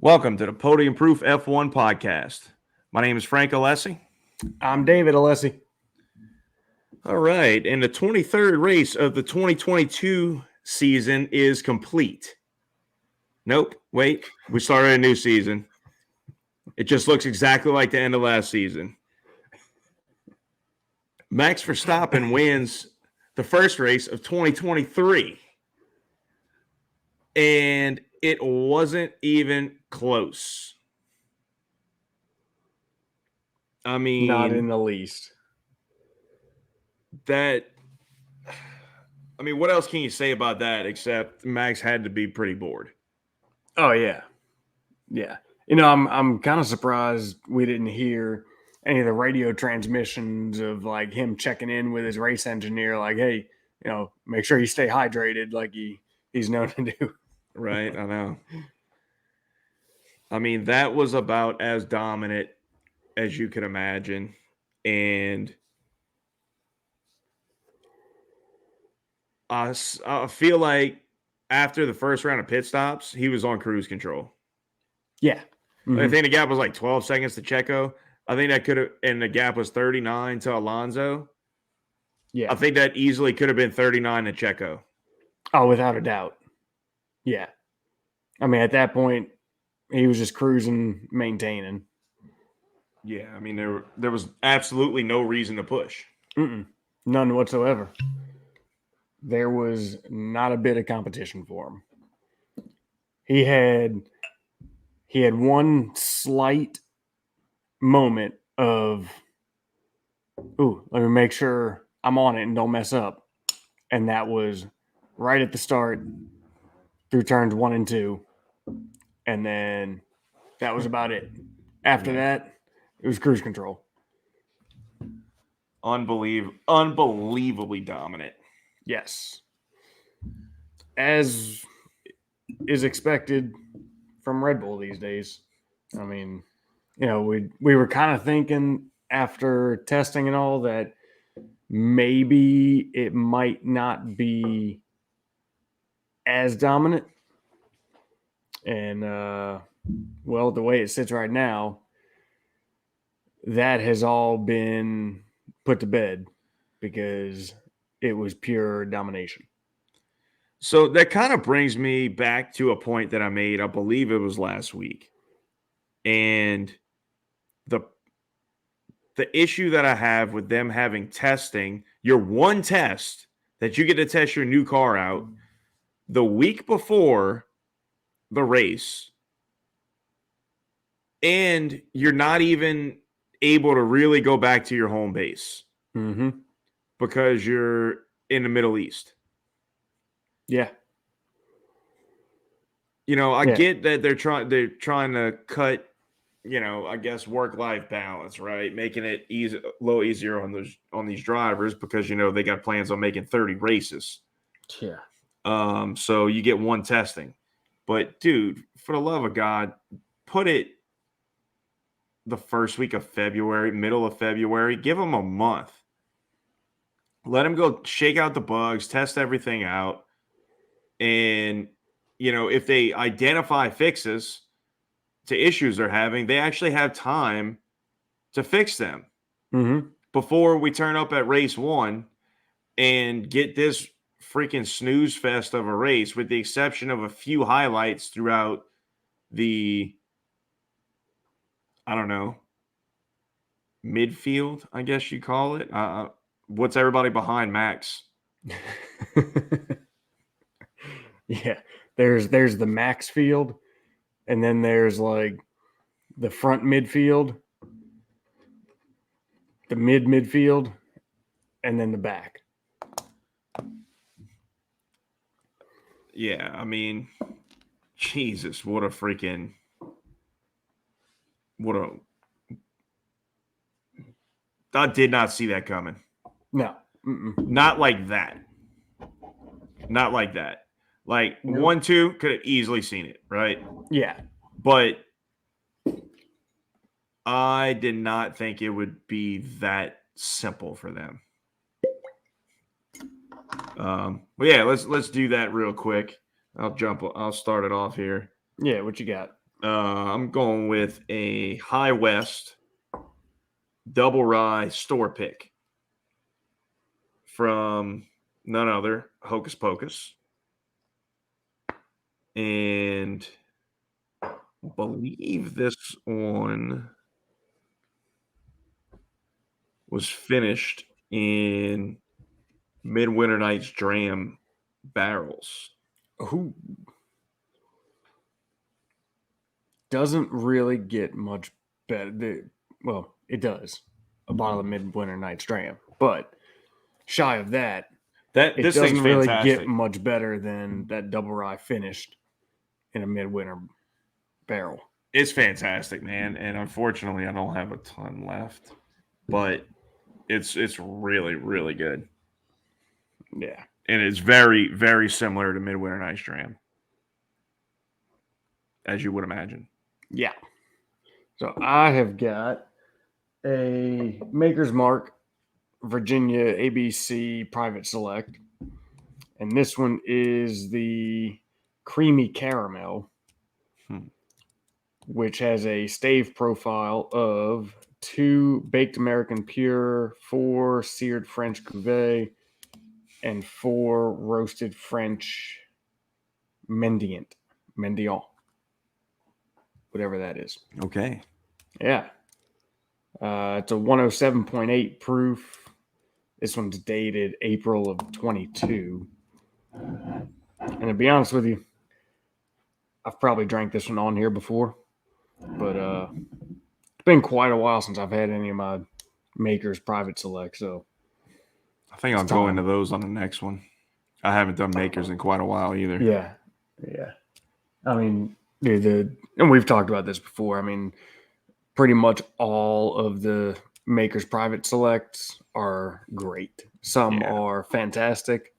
Welcome to the Podium Proof F1 podcast. My name is Frank Alessi. I'm David Alessi. All right, and the 23rd race of the 2022 season is complete. Nope, wait, we started a new season. It just looks exactly like the end of last season. Max Verstappen wins the first race of 2023. And it wasn't even close. I mean, not in the least. What else can you say about that except Max had to be pretty bored? Oh yeah. Yeah. I'm kind of surprised we didn't hear any of the radio transmissions of like him checking in with his race engineer, like, hey, make sure you stay hydrated like he's known to do. Right, I know. I mean, that was about as dominant as you could imagine. And I feel like after the first round of pit stops, he was on cruise control. Yeah. Mm-hmm. I think the gap was like 12 seconds to Checo. I think that could have, and the gap was 39 to Alonso. Yeah. I think that easily could have been 39 to Checo. Oh, without a doubt. Yeah. I mean, at that point, he was just cruising, maintaining. Yeah, I mean, there was absolutely no reason to push. None whatsoever. There was not a bit of competition for him. He had one slight moment of, ooh, let me make sure I'm on it and don't mess up. And that was right at the start through turns 1 and 2. And then that was about it. After that, it was cruise control. Unbelievably dominant. Yes. As is expected from Red Bull these days. I mean, we were kind of thinking after testing and all that maybe it might not be as dominant. And, well, the way it sits right now, that has all been put to bed because it was pure domination. So that kind of brings me back to a point that I made, I believe it was last week. And the issue that I have with them having testing, your one test that you get to test your new car out the week before the race, and you're not even able to really go back to your home base because you're in the Middle East. Yeah. I get that they're trying to cut, I guess work-life balance, right? Making it a little easier on these drivers because they got plans on making 30 races. Yeah. So you get one testing. But dude, for the love of God, put it the first week of February, middle of February, give them a month. Let them go shake out the bugs, test everything out. And, if they identify fixes to issues they're having, they actually have time to fix them before we turn up at race 1 and get this freaking snooze fest of a race, with the exception of a few highlights throughout the, I don't know, midfield, I guess you call it. What's everybody behind Max? Yeah, there's the max field, and then there's like the front midfield, the midfield, and then the back. Yeah, I mean, Jesus, I did not see that coming. No. Not like that. Not like that. Like, nope. 1-2, could have easily seen it, right? Yeah. But I did not think it would be that simple for them. But yeah, let's do that real quick. I'll start it off here. Yeah, what you got? I'm going with a High West double rye store pick from none other Hocus Pocus, and I believe this one was finished in Midwinter Night's Dram barrels. Who doesn't really get much better? Well, it does. A bottle of Midwinter Night's Dram, but shy of that, That it this thing's doesn't really fantastic. get much better than that double rye finished in a midwinter barrel. It's fantastic, man. And unfortunately, I don't have a ton left, but it's really really good, Yeah. and it's very very similar to Midwinter Night's Dram, as you would imagine. Yeah. So I have got a Maker's Mark Virginia ABC Private Select, and this one is the creamy caramel, Hmm. which has a stave profile of 2 baked American pure, 4 seared French cuvee, and 4 roasted French mendiant, whatever that is. Okay. Yeah. It's a 107.8 proof. This one's dated April of 22. And to be honest with you, I've probably drank this one on here before, but it's been quite a while since I've had any of my Maker's Private Select, so I think it's I'll go time. into those on the next one. I haven't done Makers in quite a while either. Yeah. Yeah. I mean, and we've talked about this before. I mean, pretty much all of the Maker's Private Selects are great. Some Yeah. are fantastic,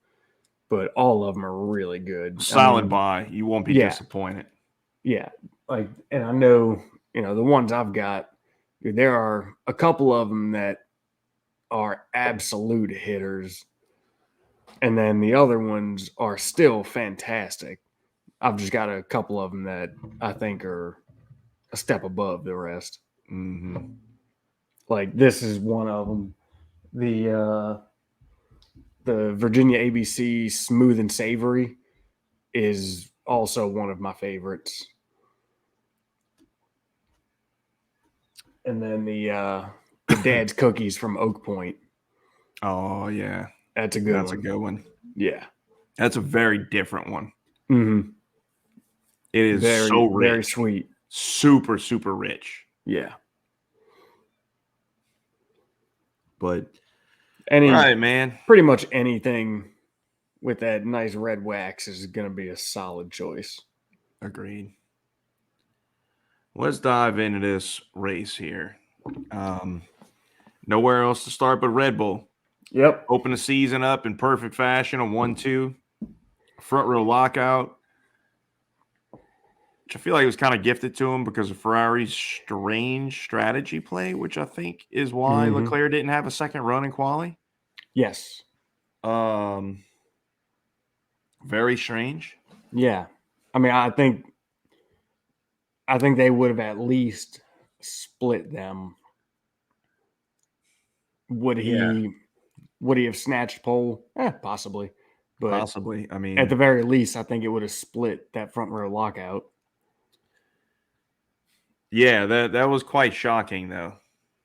but all of them are really good. Solid buy. You won't be yeah. disappointed. Yeah. Like, and I know, the ones I've got, there are a couple of them that are absolute hitters. And then the other ones are still fantastic. I've just got a couple of them that I think are a step above the rest. Mm-hmm. Like this is one of them. The Virginia ABC Smooth and Savory is also one of my favorites. And then the Dad's Cookies from Oak Point. Oh yeah, That's a good that's one. a good one. Yeah. That's a very different one. Mm-hmm. It is Very, so rich, very sweet. super super rich. Yeah. But all right, man. Pretty much anything with that nice red wax is going to be a solid choice. Agreed. Let's dive into this race here. Nowhere else to start but Red Bull. Yep. Open the season up in perfect fashion, a 1-2 front row lockout, which I feel like was kind of gifted to him because of Ferrari's strange strategy play, which I think is why Leclerc didn't have a second run in quali. Yes. Very strange. Yeah. I mean, I think they would have at least split them. Would he have snatched pole? Possibly. But Possibly. I mean, at the very least, I think it would have split that front row lockout. yeah, that was quite shocking though.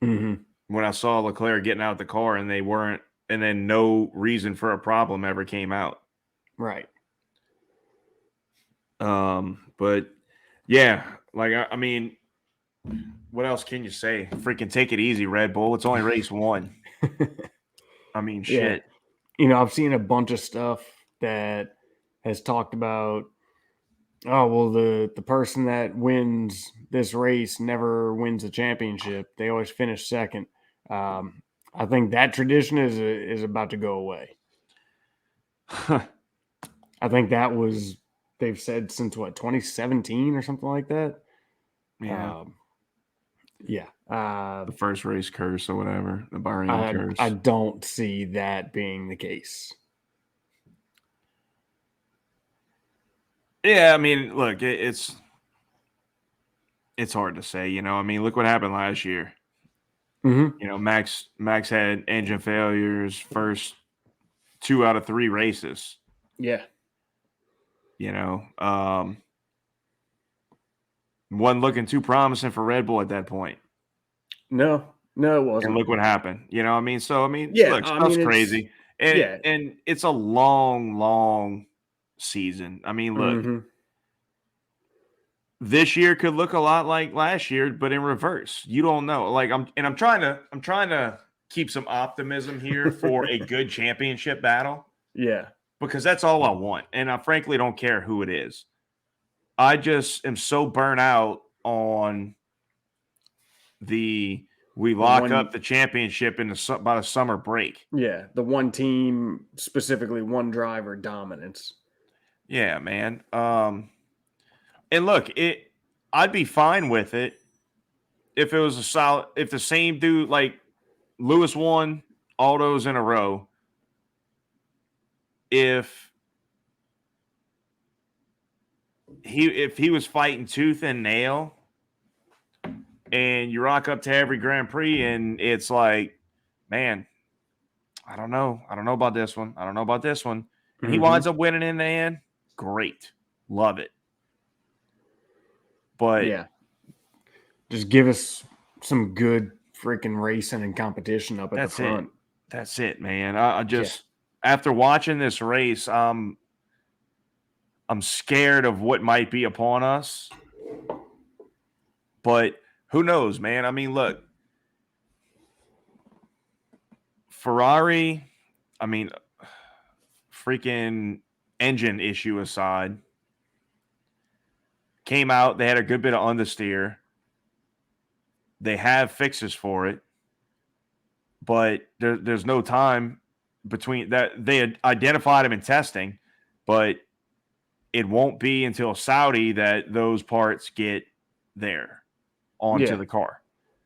Mm-hmm. When I saw Leclerc getting out the car and they weren't, and then no reason for a problem ever came out. Right. But yeah, like I mean, what else can you say? Freaking take it easy, Red Bull. It's only race one. I mean, shit. I've seen a bunch of stuff that has talked about, oh well, the person that wins this race never wins the championship. They always finish second. I think that tradition is about to go away. I think that was they've said since 2017 or something like that. Yeah. The first race curse or whatever, the Bahrain curse. I don't see that being the case. Yeah, I mean, look, it's It's hard to say. I mean, look what happened last year. Mm-hmm. Max had engine failures first 2 out of 3 races. Yeah. Wasn't looking too promising for Red Bull at that point. No, it And wasn't. look what happened. I mean, Yeah, look, I stuff's mean, it's crazy. And yeah. and it's a long, long season. I mean, look, Mm-hmm. this year could look a lot like last year, but in reverse. You don't know. Like I'm trying to keep some optimism here for a good championship battle Yeah. because that's all I want. And I frankly don't care who it is. I just am so burnt out on we The lock up one the championship by the summer break. Yeah, the one team, specifically one driver dominance. Yeah, man. And look, I'd be fine with it if it was if the same dude, like Lewis won all those in a row. If he was fighting tooth and nail, and you rock up to every Grand Prix, and it's like, man, I don't know about this one. I don't know about this one. And he Mm-hmm. winds up winning in the end. Great. Love it. But Yeah, just give us some good freaking racing and competition up at the that's it. front. That's it, man. I just after watching this race, I'm scared of what might be upon us. But who knows, man? I mean, look, Ferrari, I mean, freaking engine issue aside, came out. They had a good bit of understeer. They have fixes for it, but there's no time between that. They had identified them in testing, but it won't be until Saudi that those parts get there onto Yeah, the car.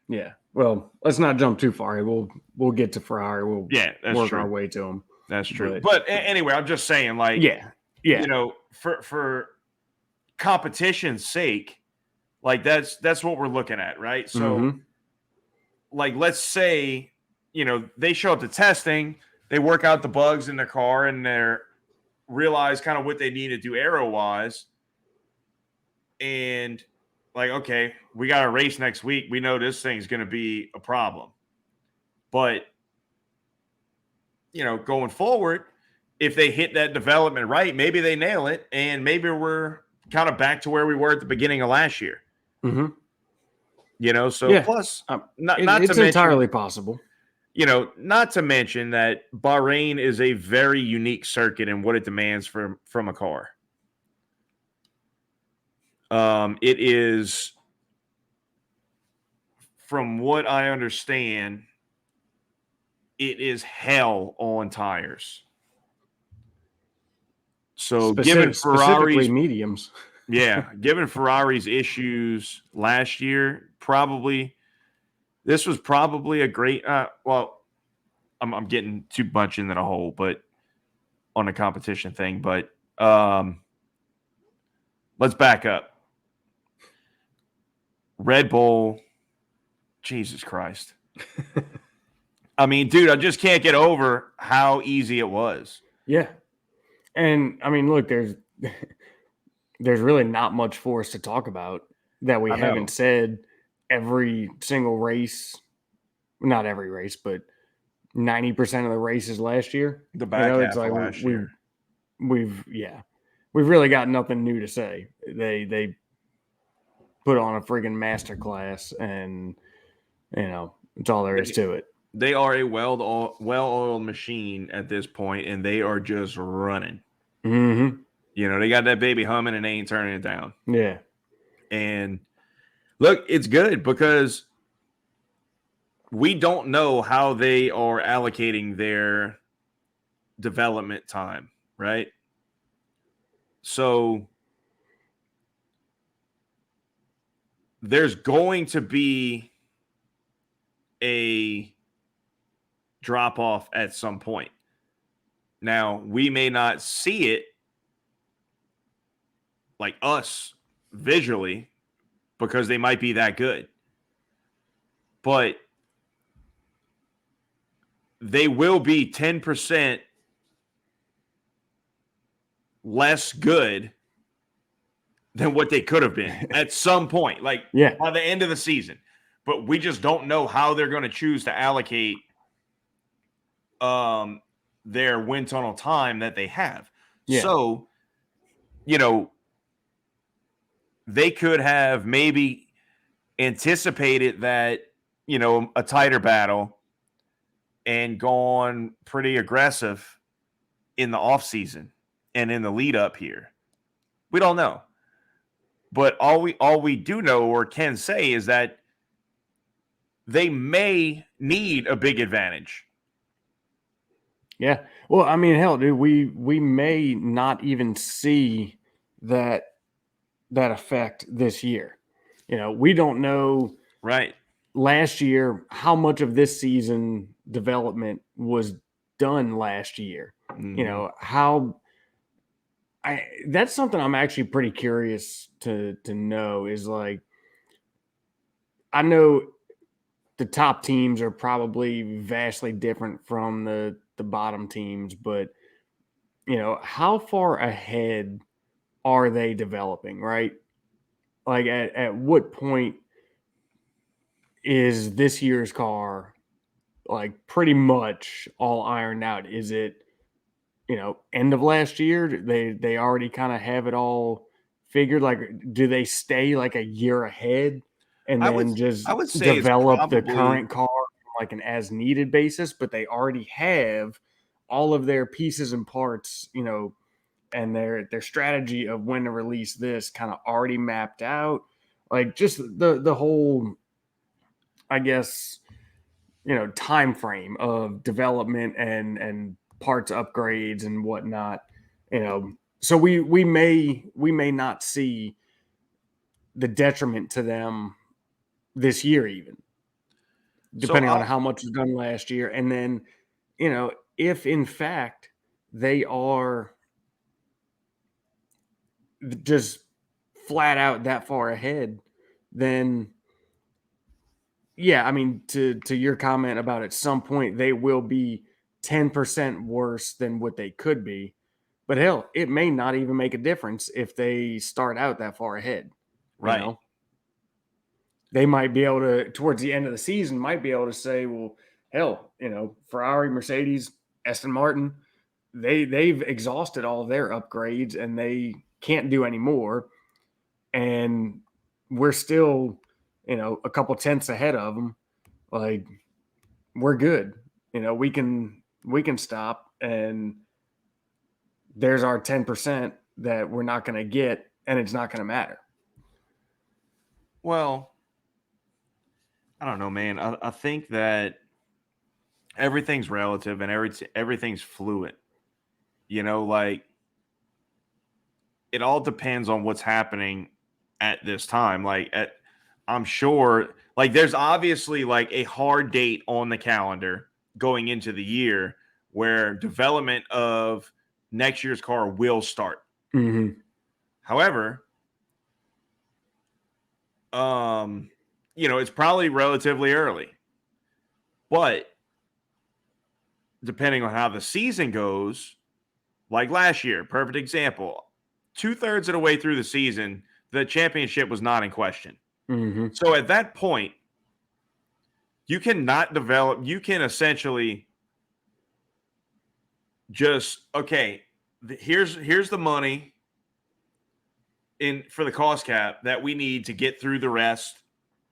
yeah. Well, let's not jump too far. We'll get to Ferrari. We'll Yeah, that's work true. our way to them. That's true. But anyway, I'm just saying, like, yeah, for competition's sake, like that's what we're looking at, right? So, mm-hmm. like, let's say, they show up to testing, they work out the bugs in their car, and they realize kind of what they need to do aero wise, and like, okay, we got a race next week. We know this thing's going to be a problem, but going forward, if they hit that development right, maybe they nail it, and maybe we're kind of back to where we were at the beginning of last year. Mm-hmm. So plus, not it's to mention, entirely possible. Not to mention that Bahrain is a very unique circuit in what it demands from a car. It is, from what I understand, it is hell on tires. So given specifically Ferrari's mediums, given Ferrari's issues last year, this was probably a great. Well, I'm getting too much into the hole, but on a competition thing. But let's back up. Red Bull, Jesus Christ. I mean, dude, I just can't get over how easy it was. Yeah. And I mean, look, there's really not much for us to talk about that we haven't said every single race. Not every race, but 90% of the races last year. The back half it's like of last year. We've really got nothing new to say. They put on a friggin' masterclass, and it's all there is to it. They are a well-oiled machine at this point, and they are just running. Mm-hmm. They got that baby humming, and they ain't turning it down. Yeah. And look, it's good because we don't know how they are allocating their development time, right? So there's going to be a drop off at some point. Now, we may not see it like us visually, because they might be that good. But they will be 10% less good than what they could have been at some point, like by the end of the season. But we just don't know how they're going to choose to allocate their wind tunnel time that they have. Yeah. So, you know, they could have maybe anticipated that, you know, a tighter battle and gone pretty aggressive in the offseason and in the lead up here. We don't know. But all we do know or can say is that they may need a big advantage. Yeah. Well, I mean, hell, dude, we may not even see that effect this year. You know, we don't know. Right. Last year, how much of this season development was done last year? Mm-hmm. You know, that's something I'm actually pretty curious to know is like, I know the top teams are probably vastly different from the bottom teams, but you know, how far ahead are they developing, right? Like at what point is this year's car like pretty much all ironed out? Is it, you know, end of last year? They already kind of have it all figured? Like, do they stay like a year ahead and then I would say it's develop the probably current car like an as needed basis, but they already have all of their pieces and parts, you know, and their strategy of when to release this kind of already mapped out? Like just the whole, I guess, you know, time frame of development and parts upgrades and whatnot. You know, so we may not see the detriment to them this year, even depending on how much was done last year. And then, you know, if in fact they are just flat out that far ahead, then yeah, I mean, to your comment about at some point they will be 10% worse than what they could be. But hell, it may not even make a difference if they start out that far ahead. right. You know, they might be able to, towards the end of the season, might be able to say, well, hell, you know, Ferrari, Mercedes, Aston Martin, they've exhausted all of their upgrades and they can't do any more. And we're still, you know, a couple tenths ahead of them. Like, we're good. You know, we can stop, and there's our 10% that we're not going to get, and it's not going to matter. Well, I don't know, man. I think that everything's relative and everything's fluid. You know, like it all depends on what's happening at this time. I'm sure, like there's obviously like a hard date on the calendar going into the year where development of next year's car will start. Mm-hmm. However, you know, it's probably relatively early, but depending on how the season goes, like last year, perfect example, 2/3 of the way through the season, the championship was not in question. Mm-hmm. So at that point, you cannot develop, you can essentially just, okay, here's the money in for the cost cap that we need to get through the rest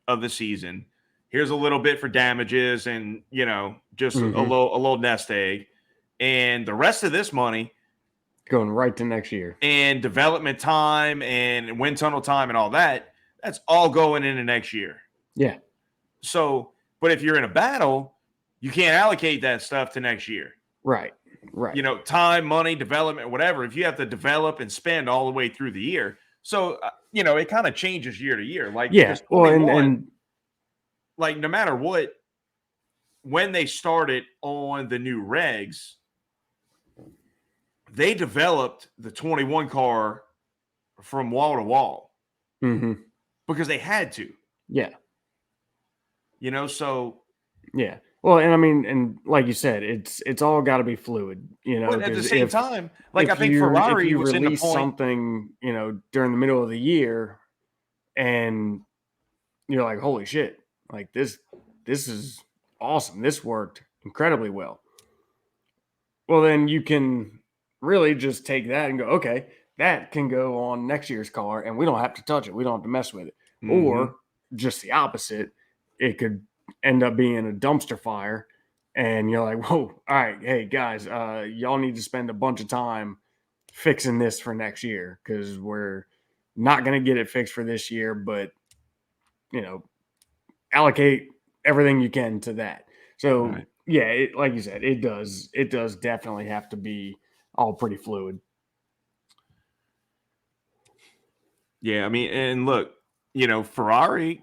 of the season. Here's a little bit for damages and, you know, just a little nest egg. And the rest of this money going right to next year. And development time and wind tunnel time and all that, that's all going into next year. Yeah. So, but if you're in a battle, you can't allocate that stuff to next year. Right. Right. You know, time, money, development, whatever. If you have to develop and spend all the way through the year. So, you know, it kind of changes year to year. Like, yeah. Well, and like no matter what, when they started on the new regs, they developed the 21 car from wall to wall. Mm-hmm. because they had to. Yeah. So. Yeah. Well, and I mean, and like you said, it's all got to be fluid, But at the because same time, like I if think if Ferrari you was in the release point. something, during the middle of the year, and you're like, holy shit, like this is awesome. This worked incredibly well. Well, then you can really just take that and go, okay, that can go on next year's car, and we don't have to touch it. We don't have to mess with it. Mm-hmm. Or just the opposite, it could end up being a dumpster fire, and you're like, whoa, all right, hey guys, y'all need to spend a bunch of time fixing this for next year because we're not going to get it fixed for this year, but allocate everything you can to that. So Right. yeah, like you said, it does definitely have to be all pretty fluid. Yeah, I mean, and look, Ferrari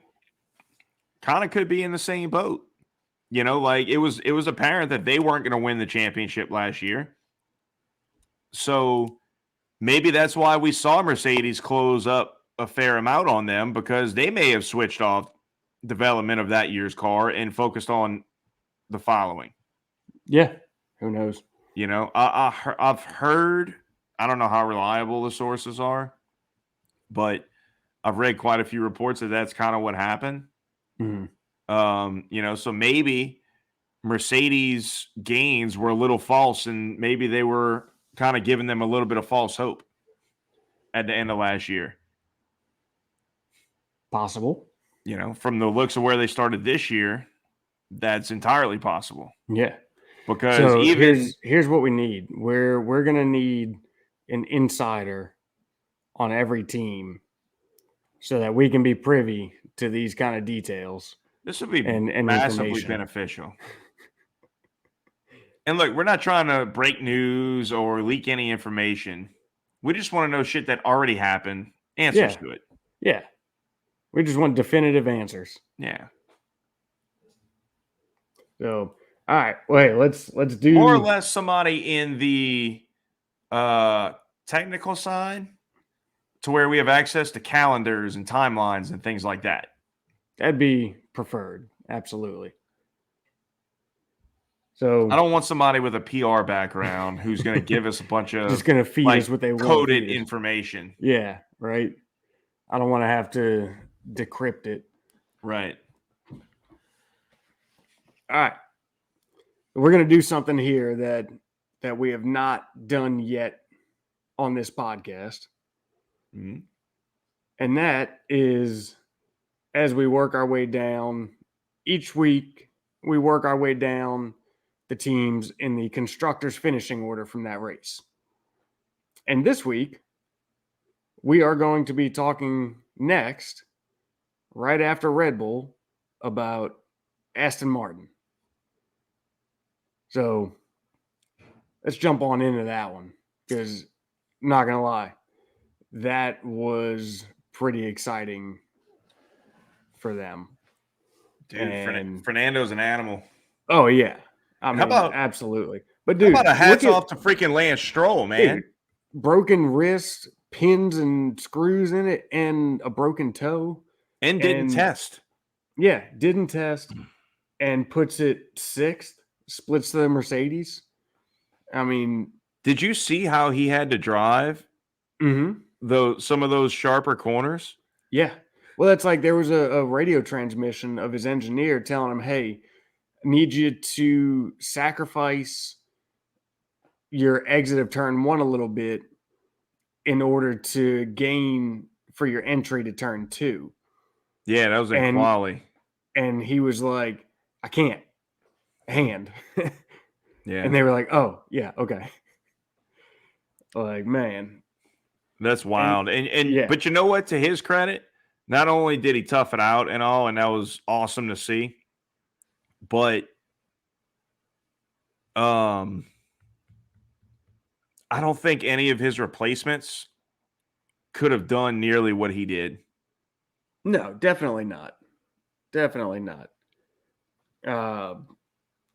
kind of could be in the same boat. Like it was apparent that they weren't going to win the championship last year. So maybe that's why we saw Mercedes close up a fair amount on them, because they may have switched off development of that year's car and focused on the following. Yeah, who knows? I've heard, I don't know how reliable the sources are, but I've read quite a few reports that that's kind of what happened. Mm-hmm. So maybe Mercedes gains were a little false, and maybe they were kind of giving them a little bit of false hope at the end of last year. Possible. From the looks of where they started this year, that's entirely possible. Yeah. Because So even here's what we need. We're gonna need an insider on every team so that we can be privy to these kind of details this would be and massively information. beneficial. And look, we're not trying to break news or leak any information. We just want to know shit that already happened, answers to it. Yeah. We just want definitive answers. Yeah. So, all right, wait, let's do More or less somebody in the technical side, to where we have access to calendars and timelines and things like that. That'd be preferred. Absolutely. So I don't want somebody with a PR background who's going to give us a bunch of just gonna feed us what they want. Coded information. Yeah, right. I don't want to have to decrypt it. Right. All right. We're gonna do something here that we have not done yet on this podcast. Mm-hmm. And that is, as we work our way down each week, we work our way down the teams in the constructors finishing order from that race. And this week, we are going to be talking next, right after Red Bull, about Aston Martin. So let's jump on into that one, because not going to lie, that was pretty exciting for them. Dude, And Fernando's an animal. Oh, yeah. I mean, about- absolutely. But, dude, how about a hats off to freaking Lance Stroll, man? Dude, broken wrist, pins and screws in it, and a broken toe. And didn't test. Yeah, didn't test, and puts it sixth, splits the Mercedes. I mean, did you see how he had to drive some of those sharper corners? Yeah. Well, that's like there was a radio transmission of his engineer telling him, hey, I need you to sacrifice your exit of turn one a little bit in order to gain for your entry to turn two. Yeah, that was in quali. And he was like, I can't. Hand. Yeah. And they were like, oh, yeah, okay. Like, man. That's wild. And yeah. But you know what? To his credit, not only did he tough it out and all, and that was awesome to see, but I don't think any of his replacements could have done nearly what he did. No, definitely not. Definitely not.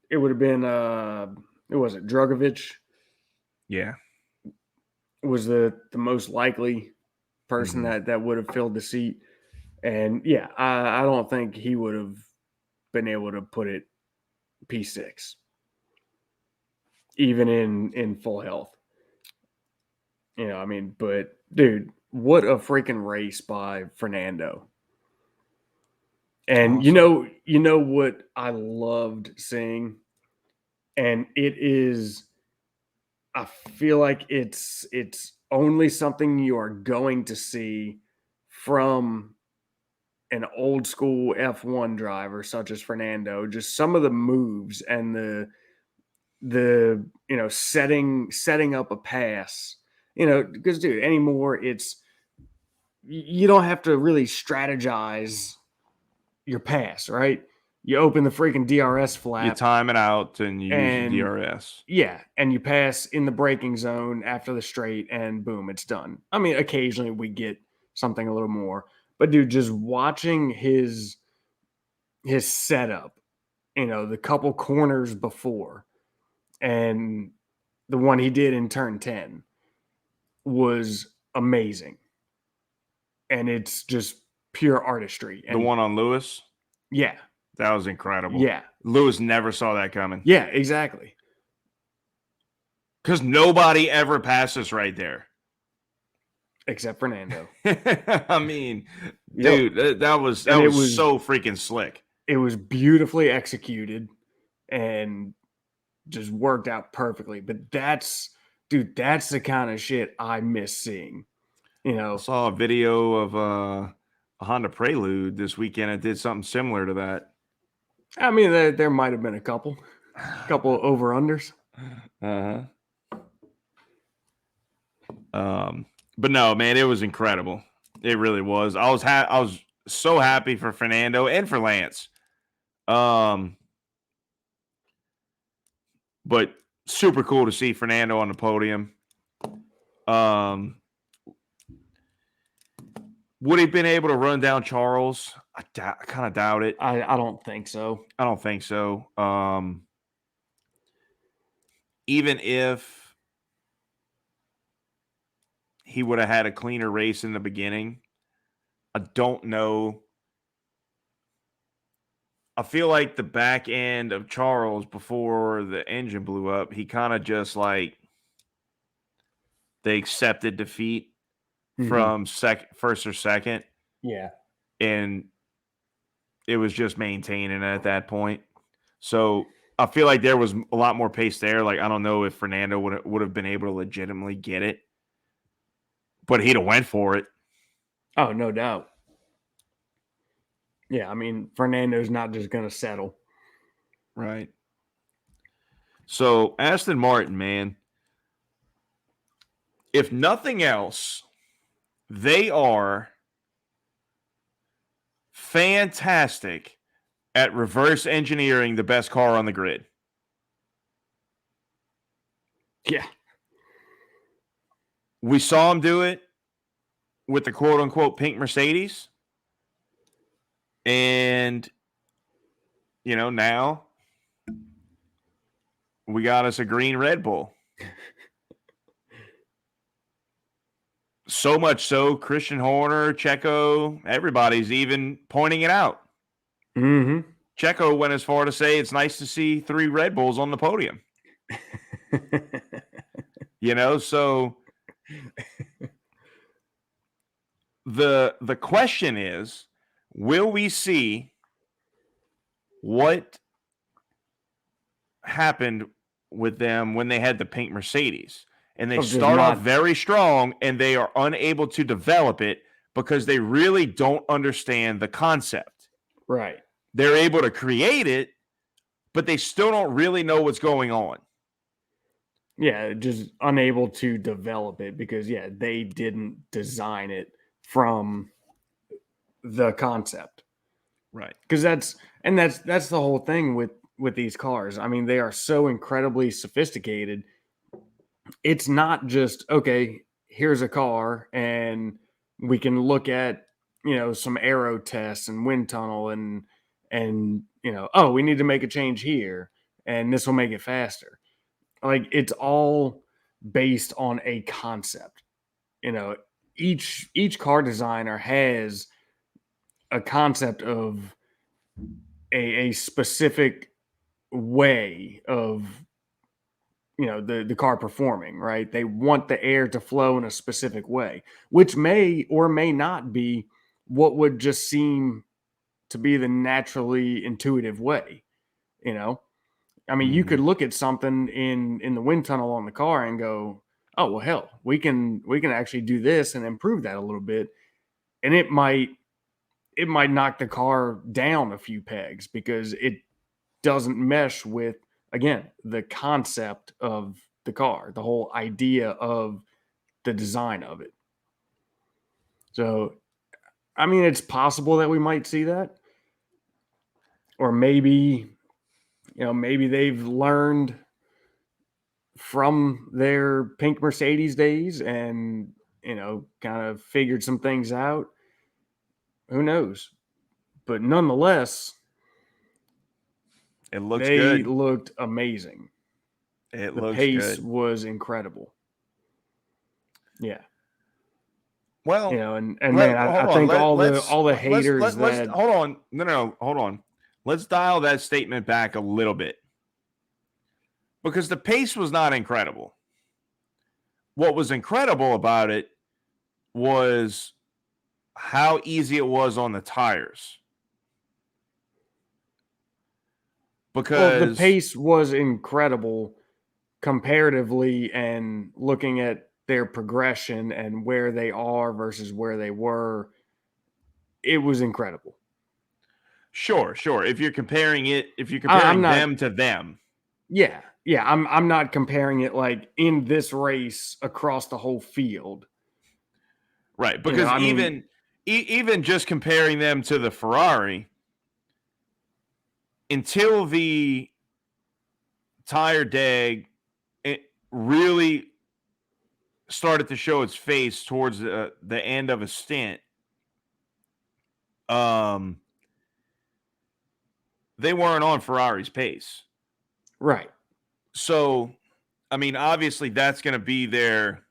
It would have been who was it? Drugovich. Yeah. Was the most likely person that would have filled the seat. And yeah, I don't think he would have been able to put it P6, even in full health. I mean, but dude, what a freaking race by Fernando. And Awesome. you know what I loved seeing, and it is, I feel like it's only something you are going to see from an old school F1 driver such as Fernando. Just some of the moves and the setting up a pass. Because dude, anymore it's, you don't have to really strategize your pass, right? You open the freaking DRS You flap time it out and you use the and DRS. yeah, and you pass in the braking zone after the straight and boom, it's done. I mean, occasionally we get something a little more, but dude, just watching his setup, the couple corners before and the one he did in turn 10 was amazing. And it's just pure artistry. The And one on Lewis, yeah, that was incredible. yeah, Lewis never saw that coming. yeah, exactly. Because nobody ever passes right there. Except Fernando. I mean, Yep. dude, that was so freaking slick. It was beautifully executed and just worked out perfectly. But that's the kind of shit I miss seeing. I saw a video of a Honda Prelude this weekend. It did something similar to that. I mean, there might have been a couple over unders. Uh-huh. But no, man, it was incredible. It really was. I was so happy for Fernando and for Lance. But super cool to see Fernando on the podium. Would he have been able to run down Charles? I kind of doubt it. I don't think so. I don't think so. Even if he would have had a cleaner race in the beginning, I don't know. I feel like the back end of Charles before the engine blew up, he kind of just like they accepted defeat from first or second. Yeah. And it was just maintaining at that point. So I feel like there was a lot more pace there. Like, I don't know if Fernando would have been able to legitimately get it, but he'd have went for it. Oh, no doubt. Yeah, I mean, Fernando's not just going to settle. Right. So Aston Martin, man, if nothing else, they are fantastic at reverse engineering the best car on the grid. Yeah. We saw him do it with the quote unquote pink Mercedes. And, now we got us a green Red Bull. So much so, Christian Horner, Checo, everybody's even pointing it out. Mm-hmm. Checo went as far to say it's nice to see 3 Red Bulls on the podium. So the question is, will we see what happened with them when they had the pink Mercedes? And they start off very strong and they are unable to develop it because they really don't understand the concept. Right. They're able to create it, but they still don't really know what's going on. Yeah, just unable to develop it because, yeah, they didn't design it from the concept. Right. Because that's the whole thing with these cars. I mean, they are so incredibly sophisticated. It's not just, okay, here's a car and we can look at, some aero tests and wind tunnel and oh, we need to make a change here and this will make it faster. Like, it's all based on a concept. Each car designer has a concept of a specific way of the car performing, right? They want the air to flow in a specific way, which may or may not be what would just seem to be the naturally intuitive way. you know I mean, you Mm-hmm. could look at something in the wind tunnel on the car and go, oh well, hell, we can actually do this and improve that a little bit, and it might knock the car down a few pegs because it doesn't mesh with, again, the concept of the car, the whole idea of the design of it. So, I mean, it's possible that we might see that, or maybe they've learned from their pink Mercedes days and kind of figured some things out. Who knows? But nonetheless, It looks they good. looked amazing. It The looks pace good. was incredible. Yeah. Well, And let man, I hold on. think all the Let's all the haters let's that hold on. No, hold on. Let's dial that statement back a little bit because the pace was not incredible. What was incredible about it was how easy it was on the tires. well, the Because pace was incredible comparatively, and looking at their progression and where they are versus where they were, it was incredible. sure. If you're I'm comparing not them to them, yeah, I'm not comparing it like in this race across the whole field. right? Because I mean, even just comparing them to the Ferrari, until the tire deg it really started to show its face towards the end of a stint, um, they weren't on Ferrari's pace. right. So, I mean, obviously, that's going to be their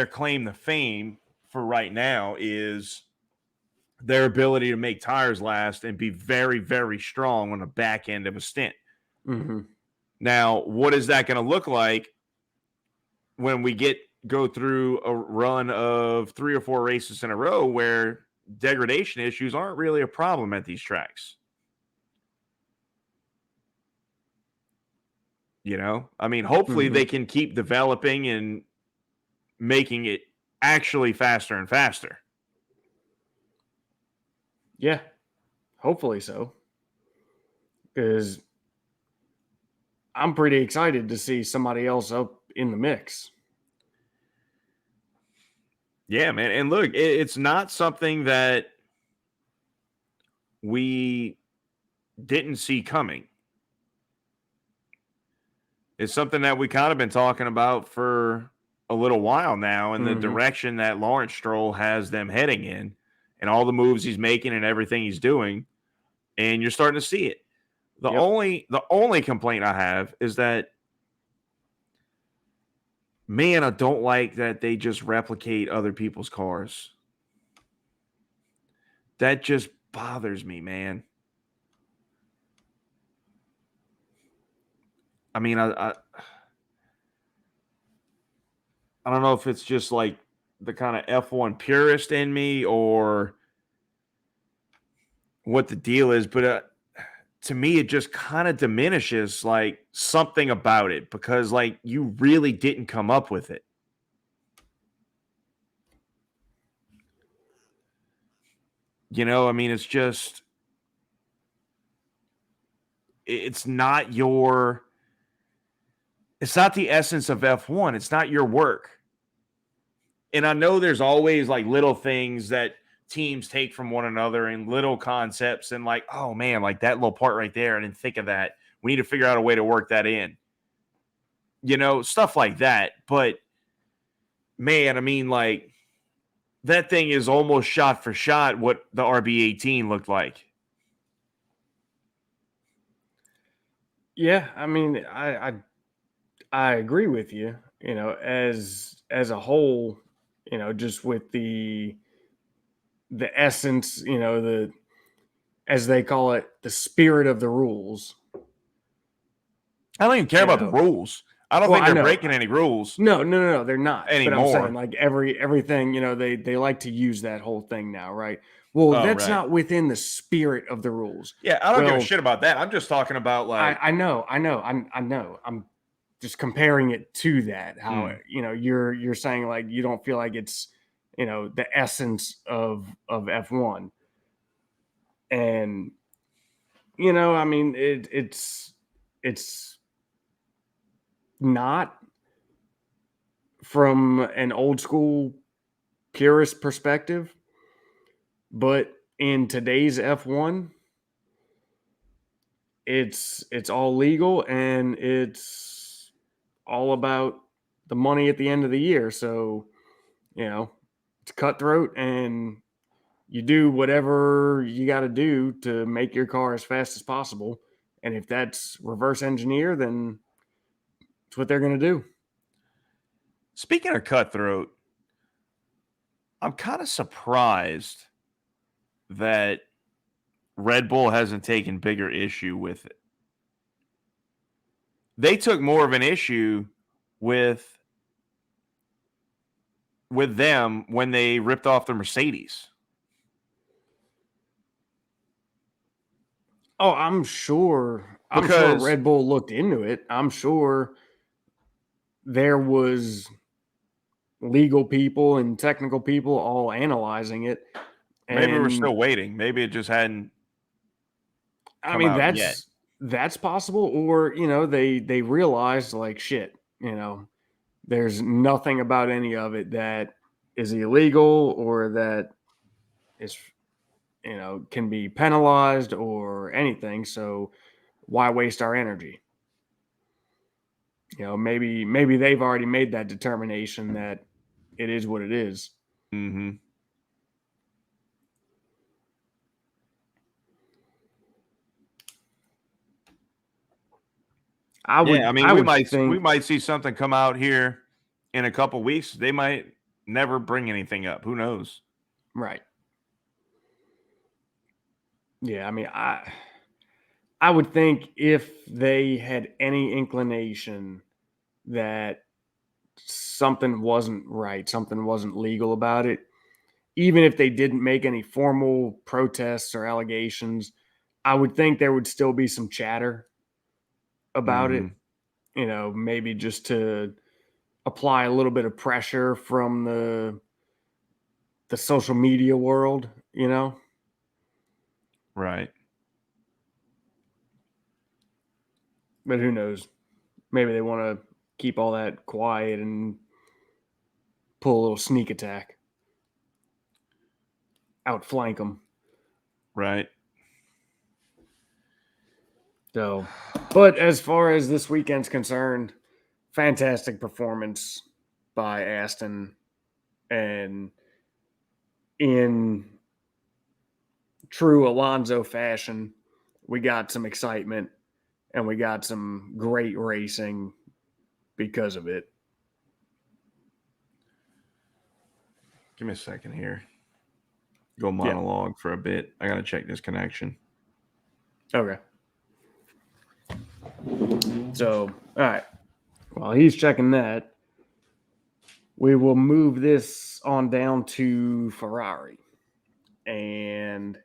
claim to fame for right now is their ability to make tires last and be very, very strong on the back end of a stint. Hmm. Now, what is that going to look like when we go through a run of 3 or 4 races in a row where degradation issues aren't really a problem at these tracks? I mean, hopefully Hmm. they can keep developing and making it actually faster and faster. Yeah, hopefully so. Because I'm pretty excited to see somebody else up in the mix. Yeah, man. And look, it's not something that we didn't see coming. It's something that we kind of been talking about for a little while now, and the Hmm. direction that Lawrence Stroll has them heading in, and all the moves he's making and everything he's doing, and you're starting to see it. The Yep. only complaint I have is that, man, I don't like that they just replicate other people's cars. That just bothers me, man. I mean, I don't know if it's just like the kind of F1 purist in me or what the deal is, but to me, it just kind of diminishes like something about it because like you really didn't come up with it. I mean, it's not it's not the essence of F1. It's not your work. And I know there's always like little things that teams take from one another and little concepts and like, oh man, like that little part right there. I didn't think of that. We need to figure out a way to work that in. Stuff like that. But man, I mean, like that thing is almost shot for shot what the RB18 looked like. Yeah, I mean, I agree with you. As a whole, just with the essence, as they call it, the spirit of the rules. I don't even care about the rules. I don't think they're breaking any rules. No, they're not. Anymore. But I'm saying, like, everything, they like to use that whole thing now, right? Well, that's not within the spirit of the rules. Yeah, I don't give a shit about that. I'm just talking about, like, I know. I'm just comparing it to that. How you're saying, like, you don't feel like it's the essence of F1, and I mean it's not from an old school purist perspective, but in today's F1, it's all legal and it's all about the money at the end of the year. So, it's cutthroat and you do whatever you got to do to make your car as fast as possible. And if that's reverse engineer, then it's what they're going to do. Speaking of cutthroat, I'm kind of surprised that Red Bull hasn't taken bigger issue with it. They took more of an issue with them when they ripped off the Mercedes. Oh, I'm sure Red Bull looked into it. I'm sure there was legal people and technical people all analyzing it. Maybe we're still waiting. Maybe it just hadn't come out yet. That's possible. Or, they realized, like, shit, there's nothing about any of it that is illegal or that is, can be penalized or anything. So why waste our energy? Maybe they've already made that determination that it is what it is. Mm-hmm. We might see something come out here in a couple weeks. They might never bring anything up. Who knows? Right. Yeah, I mean, I would think if they had any inclination that something wasn't right, something wasn't legal about it, even if they didn't make any formal protests or allegations, I would think there would still be some chatter about it. Maybe just to apply a little bit of pressure from the social media world, Right. But who knows? Maybe they want to keep all that quiet and pull a little sneak attack, outflank them. Right. So, but as far as this weekend's concerned, fantastic performance by Aston, and in true Alonso fashion, we got some excitement and we got some great racing because of it. Give me a second here. Go monologue for a bit. I got to check this connection. Okay. So, all right. While he's checking that, we will move this on down to Ferrari. And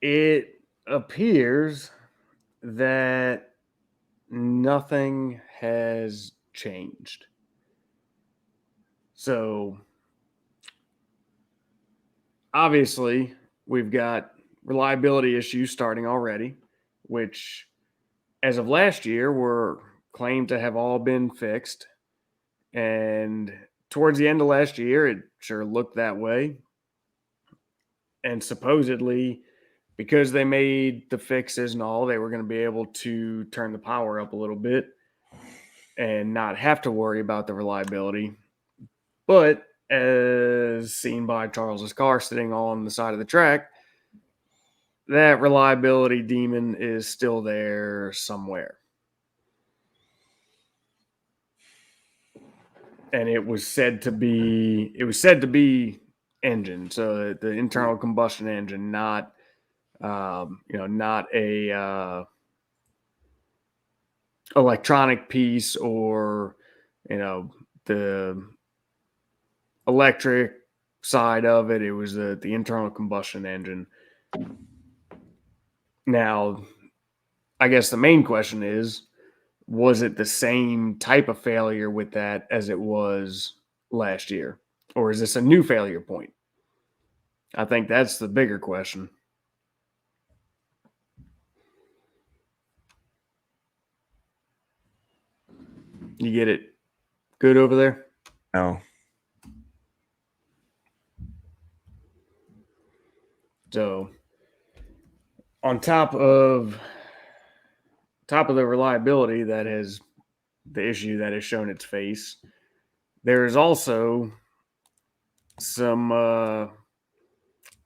it appears that nothing has changed. So, obviously, we've got reliability issues starting already, which, as of last year, were claimed to have all been fixed. And towards the end of last year, it sure looked that way. And supposedly, because they made the fixes and all, they were going to be able to turn the power up a little bit and not have to worry about the reliability. But as seen by Charles's car sitting on the side of the track, that reliability demon is still there somewhere. and it was said to be engine, so the internal combustion engine, not not a electronic piece, or the electric side of it. It was the internal combustion engine. Now, I guess the main question is, was it the same type of failure with that as it was last year? Or is this a new failure point? I think that's the bigger question. You get it good over there? No. So, on top of the reliability that has the issue that has shown its face, there is also some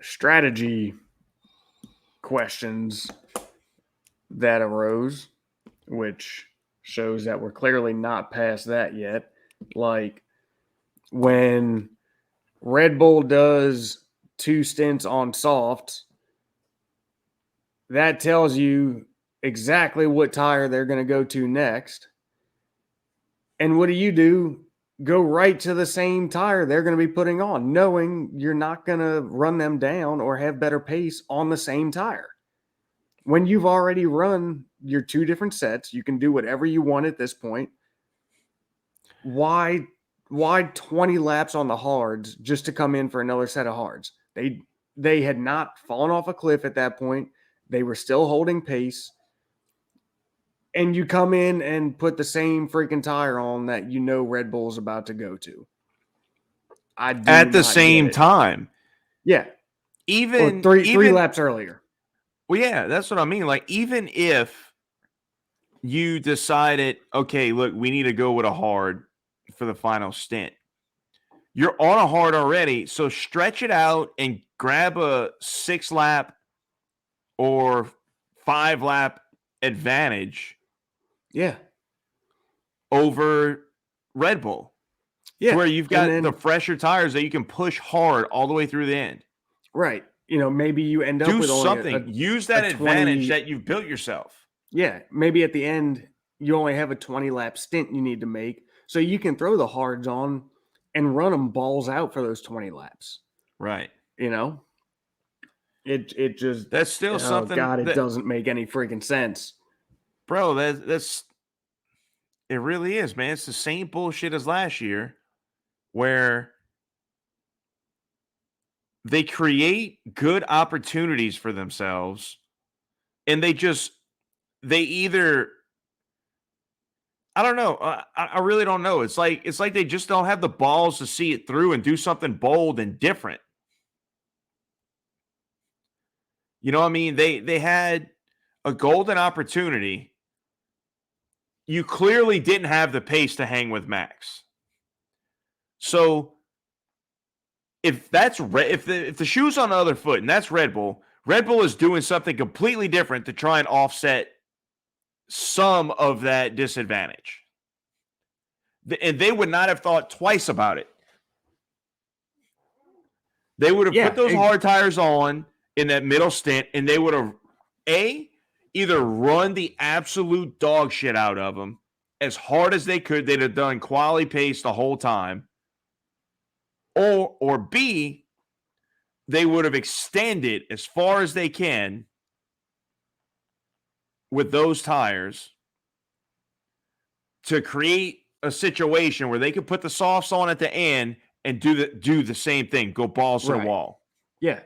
strategy questions that arose, which shows that we're clearly not past that yet. Like when Red Bull does 2 stints on softs, that tells you exactly what tire they're going to go to next. And what do? Go right to the same tire they're going to be putting on, knowing you're not going to run them down or have better pace on the same tire. When you've already run your 2 different sets, you can do whatever you want at this point. Why 20 laps on the hards just to come in for another set of hards? They had not fallen off a cliff at that point. They were still holding pace. And you come in and put the same freaking tire on that Red Bull's about to go to. At the same time. Yeah. Even or three laps earlier. Well, yeah, that's what I mean. Like, even if you decided, okay, look, we need to go with a hard for the final stint, you're on a hard already, so stretch it out and grab a 6-lap or 5-lap advantage. Yeah. Over Red Bull. Yeah. Where you've got the fresher tires that you can push hard all the way through the end. Right. Maybe you end up with something. Use that advantage that you've built yourself. Yeah. Maybe at the end, you only have a 20-lap stint you need to make, so you can throw the hards on and run them balls out for those 20 laps. Right. It just, that's still something. God, it doesn't make any freaking sense. Bro, that's it really is, man. It's the same bullshit as last year, where they create good opportunities for themselves, and they either, I don't know. I really don't know. It's like they just don't have the balls to see it through and do something bold and different. You know what I mean? They had a golden opportunity. You clearly didn't have the pace to hang with Max. So if the shoe's on the other foot and that's Red Bull is doing something completely different to try and offset some of that disadvantage. And they would not have thought twice about it. They would have put those hard tires on in that middle stint, and they would have either run the absolute dog shit out of them as hard as they could. They'd have done quality pace the whole time. Or B, they would have extended as far as they can with those tires to create a situation where they could put the softs on at the end and do the same thing, go balls to the wall. Yeah.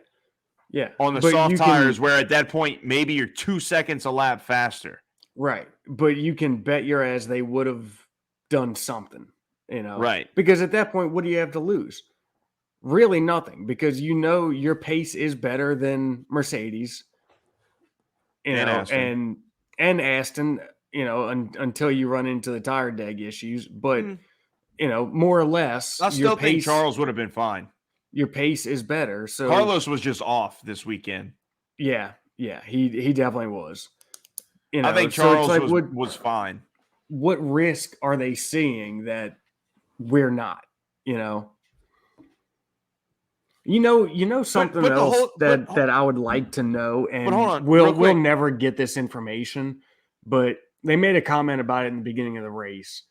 Yeah. On the soft tires, where at that point, maybe you're 2 seconds a lap faster. Right. But you can bet your ass they would have done something, Right. Because at that point, what do you have to lose? Really nothing, because your pace is better than Mercedes, and Aston. And Aston, until you run into the tire deg issues. But, more or less, I still think Charles would have been fine. Your pace is better. So Carlos was just off this weekend. Yeah, he definitely was. I think Charles was fine. What risk are they seeing that we're not, you know. Something but the else whole that I would like to know, but hold and on, real we'll quick. never get this information, but they made a comment about it in the beginning of the race.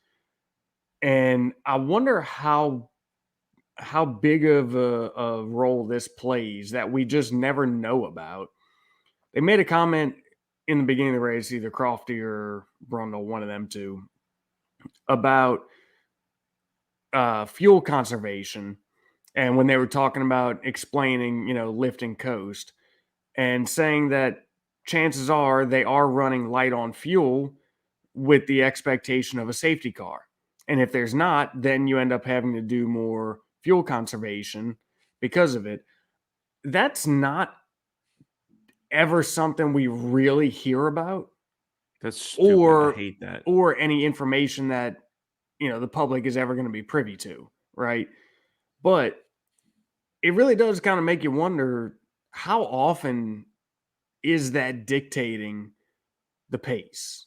And I wonder how big of a role this plays that we just never know about. They made a comment in the beginning of the race, either Crofty or Brundle, one of them two, about fuel conservation. And when they were talking about explaining, lift and coast, and saying that chances are they are running light on fuel with the expectation of a safety car. And if there's not, then you end up having to do more fuel conservation because of it. That's not ever something we really hear about. That's stupid. I or hate that. or any information that the public is ever going to be privy to, right? But it really does kind of make you wonder, how often is that dictating the pace?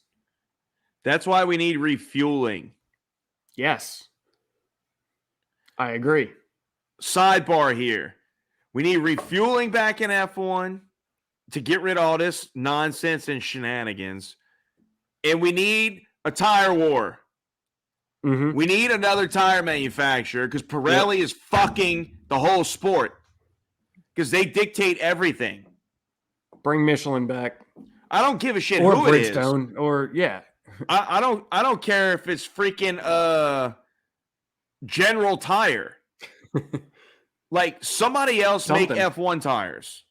That's why we need refueling. Yes, I agree. Sidebar here. We need refueling back in F1 to get rid of all this nonsense and shenanigans. And we need a tire war. Mm-hmm. We need another tire manufacturer because Pirelli is fucking the whole sport because they dictate everything. Bring Michelin back. I don't give a shit or who Bridgestone, it is. Or yeah. I don't care if it's freaking General Tire. Like somebody else make F1 tires.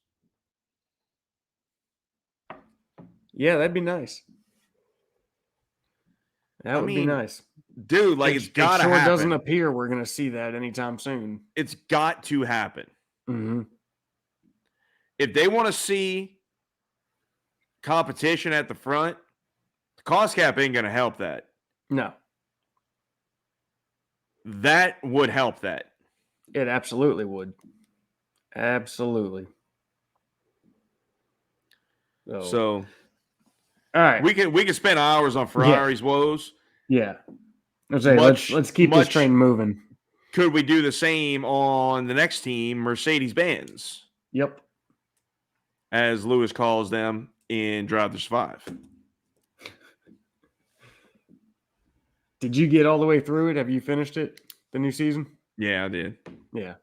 Yeah, that'd be nice. That would be nice. Dude, like it's gotta happen. It doesn't appear we're gonna see that anytime soon. It's got to happen. Mm-hmm. If they want to see competition at the front, the cost cap ain't gonna help that. No. That would help that. It absolutely would. Absolutely. So all right. We can spend hours on Ferrari's woes. Yeah. Let's keep this train moving. Could we do the same on the next team, Mercedes-Benz? Yep. As Lewis calls them in Drive to Survive. Did you get all the way through it? Have you finished it? The new season? Yeah, I did. Yeah.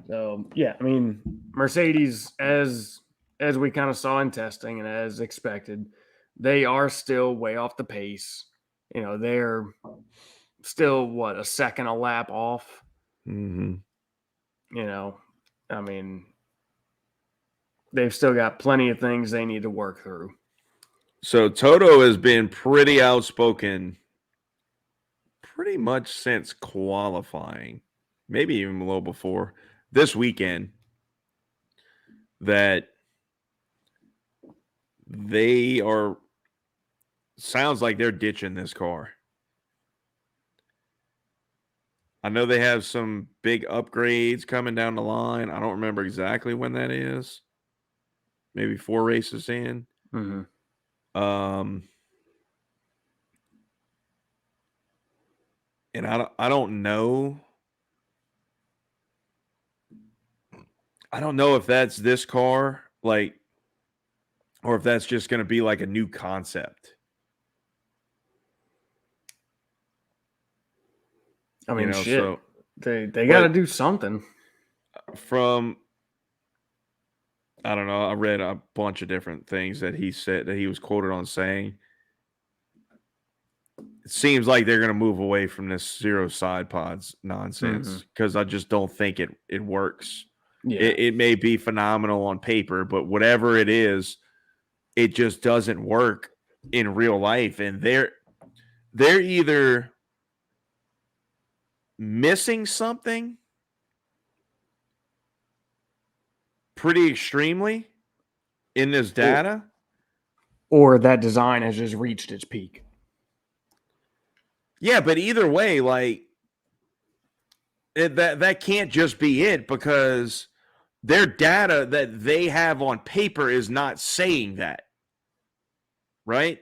So, yeah, I mean, Mercedes, as we kind of saw in testing and as expected, they are still way off the pace. They're still, a second a lap off? Mm-hmm. I mean, they've still got plenty of things they need to work through. So Toto has been pretty outspoken pretty much since qualifying, maybe even a little before this weekend, that they are, sounds like they're ditching this car. I know they have some big upgrades coming down the line. I don't remember exactly when that is. Maybe 4 races in. Mm-hmm. And I don't know. I don't know if that's this car, like, or if that's just going to be like a new concept. I mean, shit. So, they got to do something. From, I don't know, I read a bunch of different things that he said, that he was quoted on saying. It seems like they're going to move away from this zero side pods nonsense because I just don't think it works. Yeah. It may be phenomenal on paper, but whatever it is, it just doesn't work in real life. And they're either missing something pretty extremely in this data, or that design has just reached its peak. Yeah, but either way, like that can't just be it, because their data that they have on paper is not saying that, right?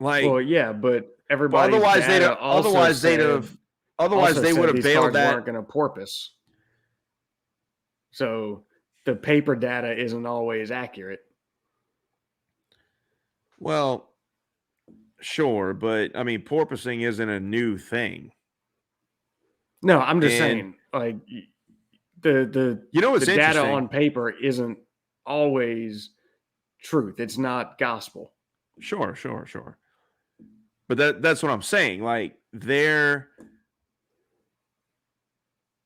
Like, Well, yeah, but but everybody's data otherwise also they would said have these bailed cars that. weren't going to porpoise. So the paper data isn't always accurate. Well, sure, but I mean, porpoising isn't a new thing. No, I'm just And saying, like the you know the what's data interesting? on paper isn't always truth. It's not gospel. Sure. But that's what I'm saying. Like, they're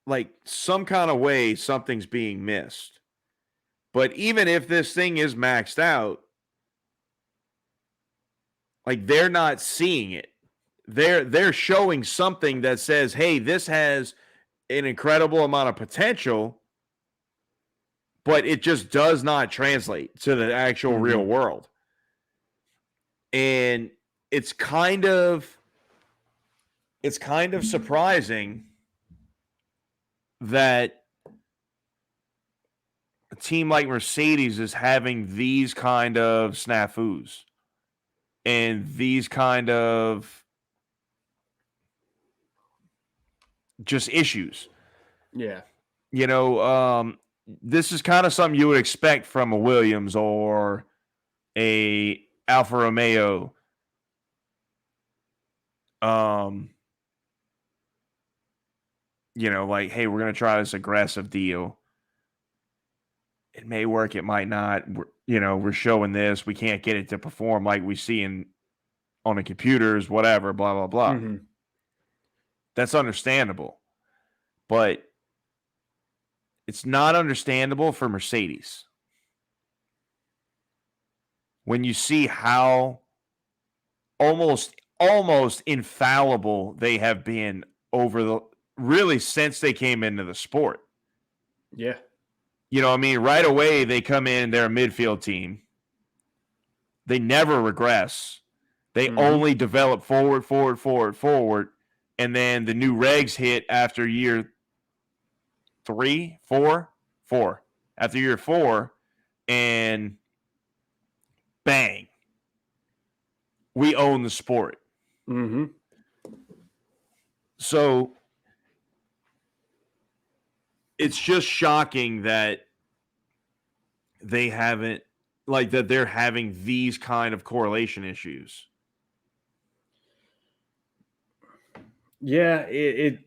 like some kind of way something's being missed. But even if this thing is maxed out, like, they're not seeing it. They're showing something that says, "Hey, this has an incredible amount of potential," but it just does not translate to the actual real world. And it's kind of surprising that a team like Mercedes is having these kind of snafus and these kind of just issues. Yeah. You know, this is kind of something you would expect from a Williams or a Alfa Romeo. Like, hey, we're going to try this aggressive deal. It may work, it might not. We're showing this. We can't get it to perform like we see on the computers, whatever, blah, blah, blah. Mm-hmm. That's understandable. But it's not understandable for Mercedes. When you see how almost infallible they have been really since they came into the sport. Yeah. I mean, right away they come in, they're a midfield team. They never regress. They only develop forward. And then the new regs hit after year 4. After year 4, and bang, we own the sport. Mm-hmm. So it's just shocking that they haven't, like, that they're having these kind of correlation issues. Yeah,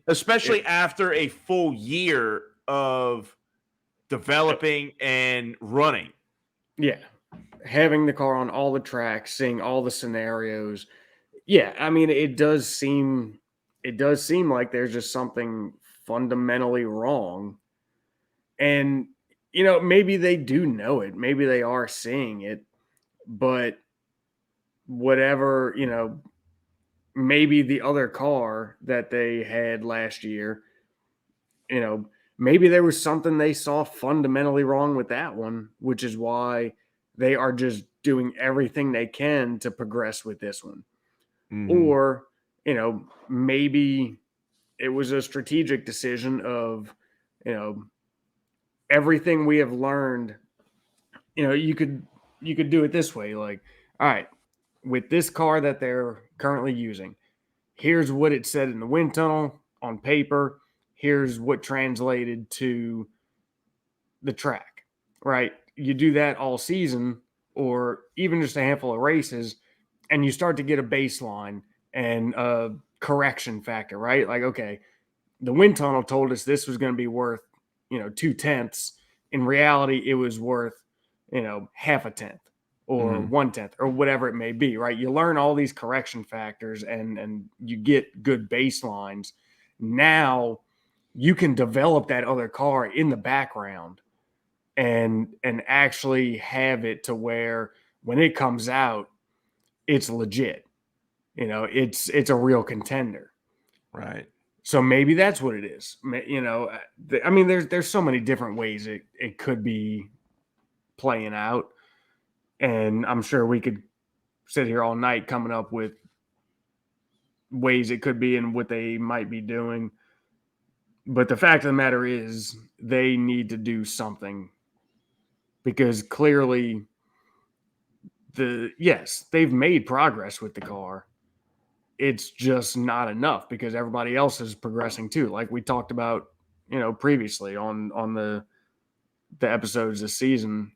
Especially after a full year of developing and running. Yeah. Having the car on all the tracks, seeing all the scenarios. Yeah, I mean, it does seem like there's just something fundamentally wrong. And maybe they do know it. Maybe they are seeing it, but whatever, maybe the other car that they had last year, maybe there was something they saw fundamentally wrong with that one, which is why they are just doing everything they can to progress with this one. Mm-hmm. Or, maybe it was a strategic decision of, everything we have learned, you could do it this way. Like, all right, with this car that they're currently using, here's what it said in the wind tunnel on paper. Here's what translated to the track, right? You do that all season or even just a handful of races, and you start to get a baseline and a correction factor, right? Like, okay, the wind tunnel told us this was going to be worth, 2/10. In reality, it was worth, half a tenth or 1/10 or whatever it may be, right? You learn all these correction factors and you get good baselines. Now you can develop that other car in the background and actually have it to where when it comes out, it's legit. It's a real contender. Right. So maybe that's what it is. I mean, there's so many different ways it could be playing out, and I'm sure we could sit here all night coming up with ways it could be and what they might be doing. But the fact of the matter is, they need to do something because clearly yes, they've made progress with the car. It's just not enough because everybody else is progressing too. Like we talked about, previously on the episodes this season,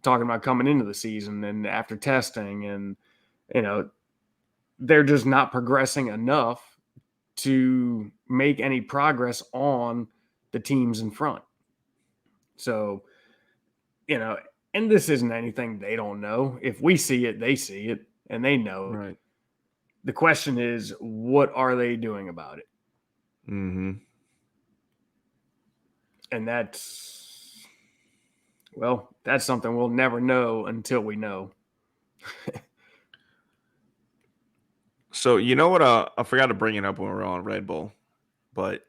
talking about coming into the season and after testing, and they're just not progressing enough to make any progress on the teams in front. So, and this isn't anything they don't know. If we see it, they see it and they know it. Right. The question is, what are they doing about it? Mm-hmm. And that's something we'll never know until we know. So you know what? I forgot to bring it up when we were on Red Bull, but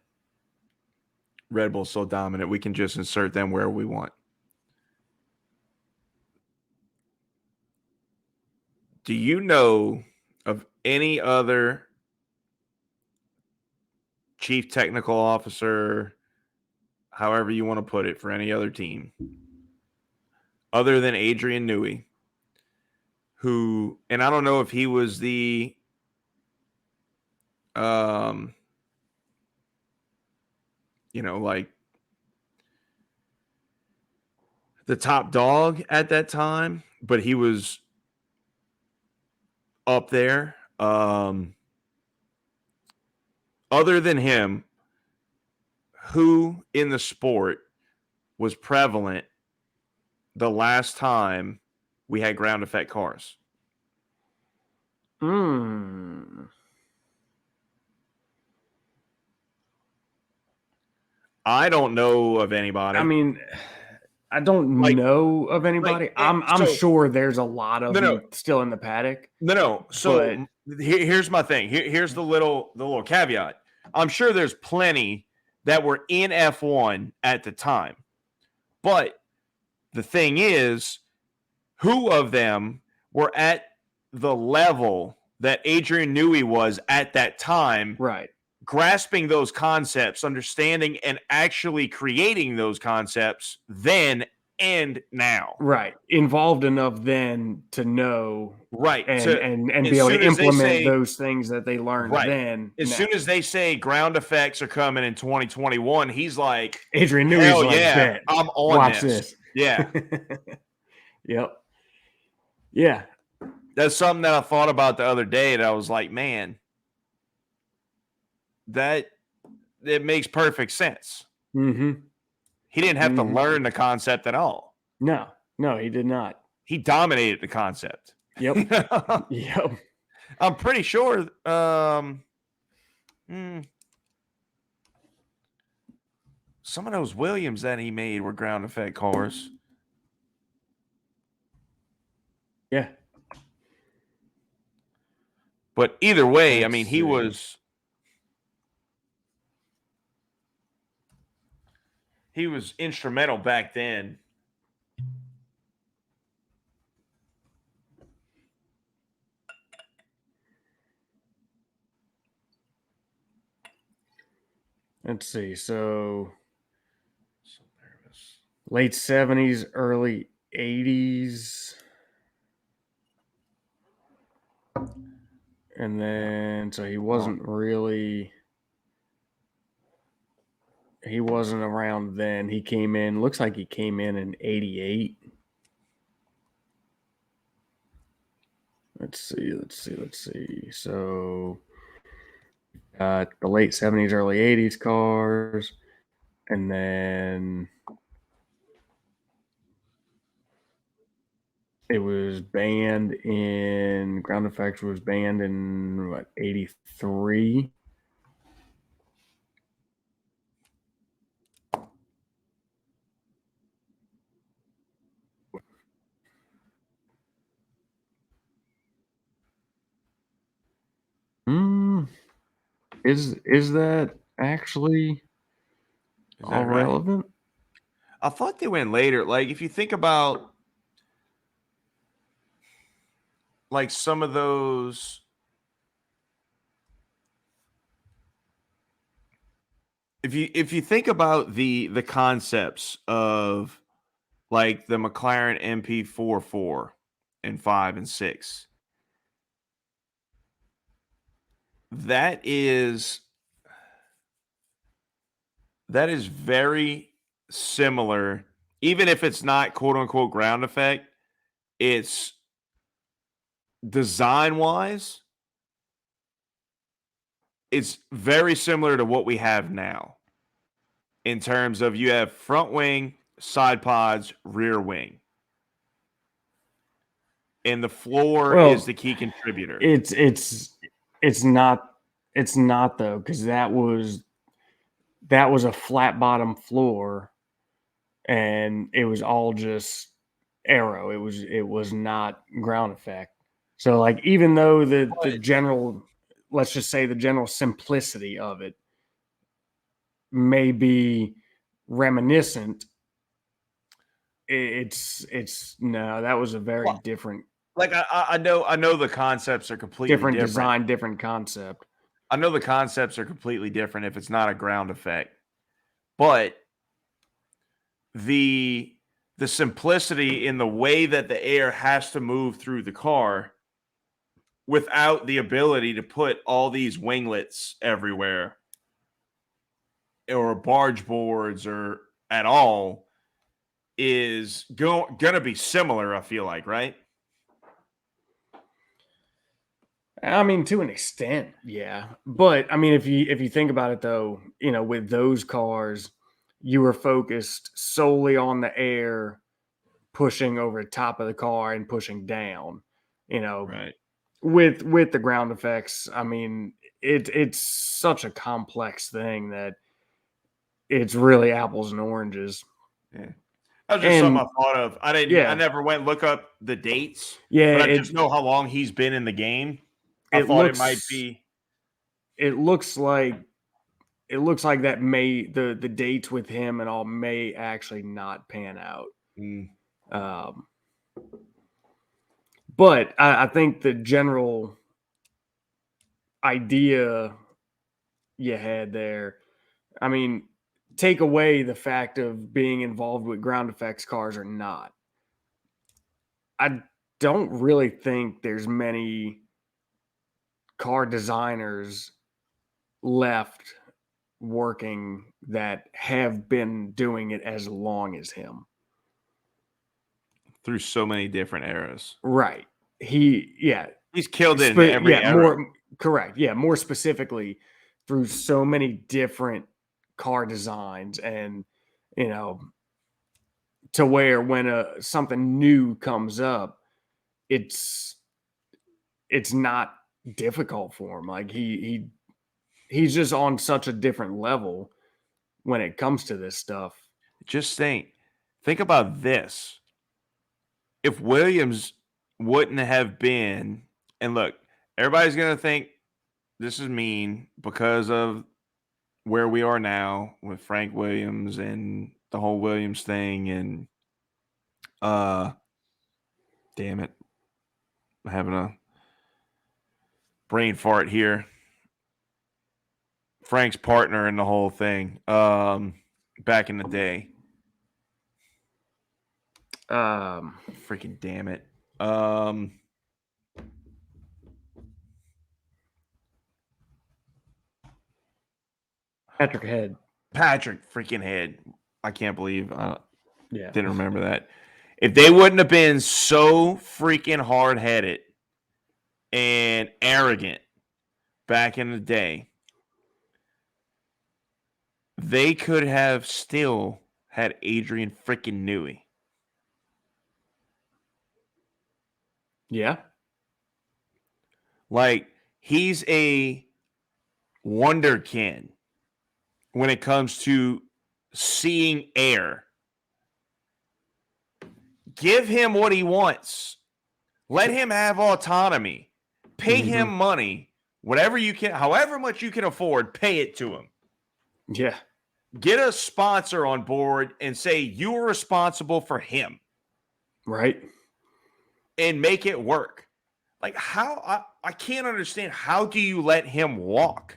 Red Bull's so dominant we can just insert them where we want. Do you know of any other chief technical officer, however you want to put it, for any other team, other than Adrian Newey, who, and I don't know if he was the like the top dog at that time, but he was up there. Other than him, who in the sport was prevalent the last time we had ground effect cars? I don't know of anybody. I mean, I don't know of anybody. I'm sure there's a lot of them still in the paddock. No. So here's my thing. Here's the little caveat. I'm sure there's plenty that were in F1 at the time. But the thing is, who of them were at the level that Adrian Newey was at that time? Right. Grasping those concepts, understanding and actually creating those concepts then and now. Right. Involved enough then to know. Right. And be able to implement those things that they learned then. As soon as they say ground effects are coming in 2021, he's like, Adrian Newey's like, yeah, I'm on watch this. Yeah. Yep. Yeah. That's something that I thought about the other day, and I was like, man, that it makes perfect sense. Mm-hmm. He didn't have to learn the concept at all. No, he did not. He dominated the concept. Yep. Yep. I'm pretty sure. Some of those Williams that he made were ground effect cars. Yeah. But either way, I mean, he was instrumental back then. Let's see. So late 70s, early 80s. And then, so he wasn't around then. He came in, looks like he came in 88. Let's see. So, the late 70s, early 80s cars. And then it was banned ground effects was banned in 83. Is that actually all relevant? I thought they went later. Like, if you think about like some of those, if you think about the concepts of like the McLaren MP44 and 5 and 6. That is very similar, even if it's not quote unquote ground effect. It's design wise, it's very similar to what we have now in terms of you have front wing, side pods, rear wing. And the floor is the key contributor. It's not though, because that was a flat bottom floor, and it was all just aero. It was not ground effect. So like, even though the general, let's just say the general simplicity of it may be reminiscent, it's no, that was a very different. Like I know the concepts are completely different. Design, different concept. I know the concepts are completely different if it's not a ground effect, but the simplicity in the way that the air has to move through the car without the ability to put all these winglets everywhere or barge boards or at all is going to be similar, I feel like, right? I mean, to an extent, yeah. But I mean, if you think about it though, with those cars, you were focused solely on the air pushing over the top of the car and pushing down. Right. With the ground effects, I mean, it's such a complex thing that it's really apples and oranges. Yeah. That was just something I thought of. I never went look up the dates. Yeah, but I just know how long he's been in the game. I thought it might be. It looks like that may the dates with him and all may actually not pan out. But I think the general idea you had there, I mean, take away the fact of being involved with ground effects cars or not, I don't really think there's many car designers left working that have been doing it as long as him. Through so many different eras. Right. He's killed it in every era. Correct. Yeah, more specifically through so many different car designs, and to where when something new comes up, it's not difficult for him. Like he's just on such a different level when it comes to this stuff. Just think about this. If Williams wouldn't have been, and look, everybody's going to think this is mean because of where we are now with Frank Williams and the whole Williams thing. And, damn it, I'm having a brain fart here. Frank's partner in the whole thing, back in the day. Freaking damn it. Patrick freaking Head. I can't believe didn't remember that. If they wouldn't have been so freaking hard-headed and arrogant back in the day, they could have still had Adrian freaking Newey. Yeah. Like, he's a wonderkin when it comes to seeing air. Give him what he wants. Let him have autonomy. Pay him money. Whatever you can, however much you can afford, pay it to him. Yeah. Get a sponsor on board and say you're responsible for him. Right. And make it work. Like, how? I can't understand. How do you let him walk?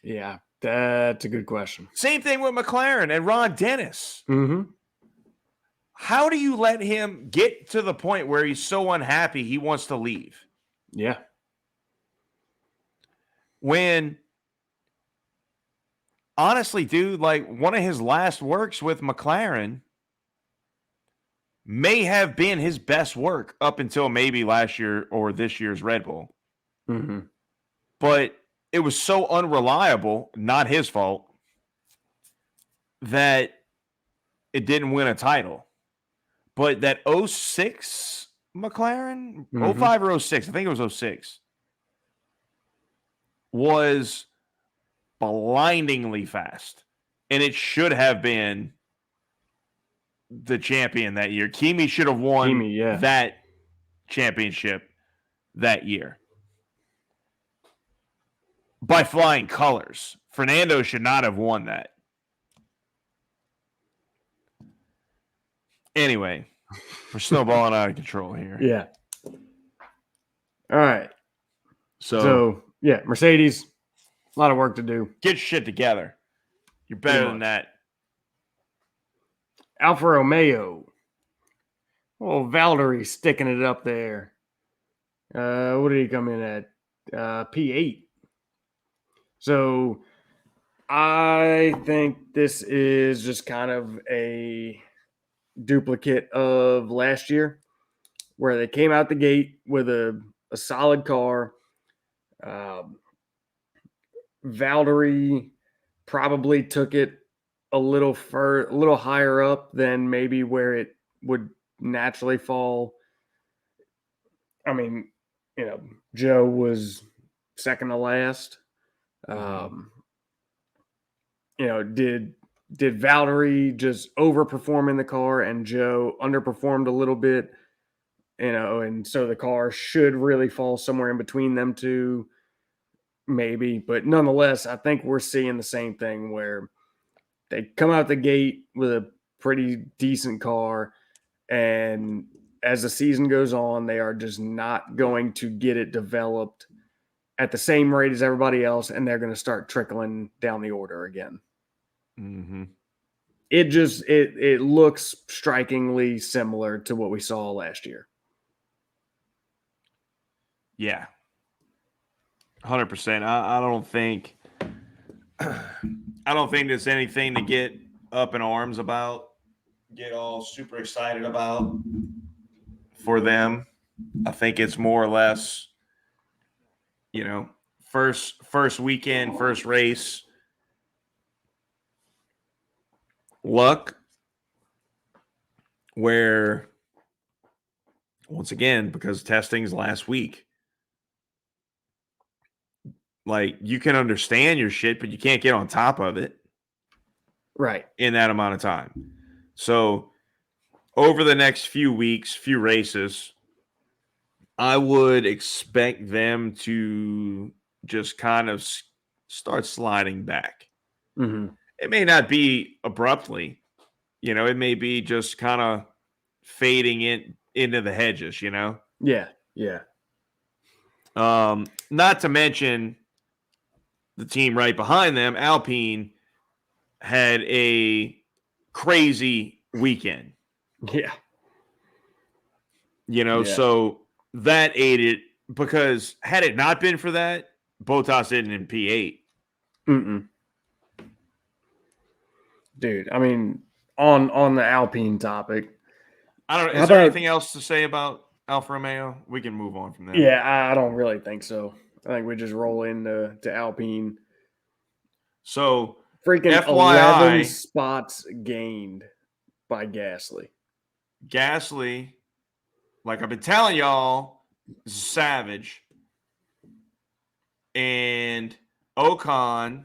Yeah, that's a good question. Same thing with McLaren and Ron Dennis. Mm-hmm. How do you let him get to the point where he's so unhappy he wants to leave? Yeah. When, honestly, dude, like one of his last works with McLaren may have been his best work up until maybe last year or this year's Red Bull. Mm-hmm. But it was so unreliable, not his fault, that it didn't win a title. But that 06 McLaren, Mm-hmm. 05 or 06, I think it was 06, was blindingly fast. And it should have been the champion that year. Kimi should have won that championship that year by flying colors. Fernando should not have won that. Anyway, we're snowballing out of control here. Yeah. All right. So yeah, Mercedes, a lot of work to do. Get your shit together. You're better than that. Alfa Romeo. Oh, Valtteri sticking it up there. What did he come in at? P8. So I think this is just kind of a duplicate of last year, where they came out the gate with a solid car. Valtteri probably took it a little higher up than maybe where it would naturally fall. I mean, Joe was second to last. Did Valtteri just overperform in the car and Joe underperformed a little bit? And so the car should really fall somewhere in between them two, maybe. But nonetheless, I think we're seeing the same thing where they come out the gate with a pretty decent car, and as the season goes on, they are just not going to get it developed at the same rate as everybody else, and they're going to start trickling down the order again. Mm-hmm. It looks strikingly similar to what we saw last year. Yeah, 100%. I don't think there's anything to get up in arms about, get all super excited about for them. I think it's more or less, first weekend, first race, luck, where, once again, because testing's last week, like, you can understand your shit, but you can't get on top of it. Right. In that amount of time. So over the next few weeks, few races, I would expect them to just kind of start sliding back. Mm-hmm. It may not be abruptly, it may be just kind of fading into the hedges, Yeah. Yeah. Not to mention the team right behind them, Alpine, had a crazy weekend. Yeah. So that aided, because had it not been for that, Bottas isn't in P8. Mm-mm. Dude, I mean, on the Alpine topic, I don't know. Is there anything else to say about Alfa Romeo? We can move on from there. Yeah, I don't really think so. I think we just roll into Alpine. So freaking FYI, 11 spots gained by Gasly. Gasly, like I've been telling y'all, is savage. And Ocon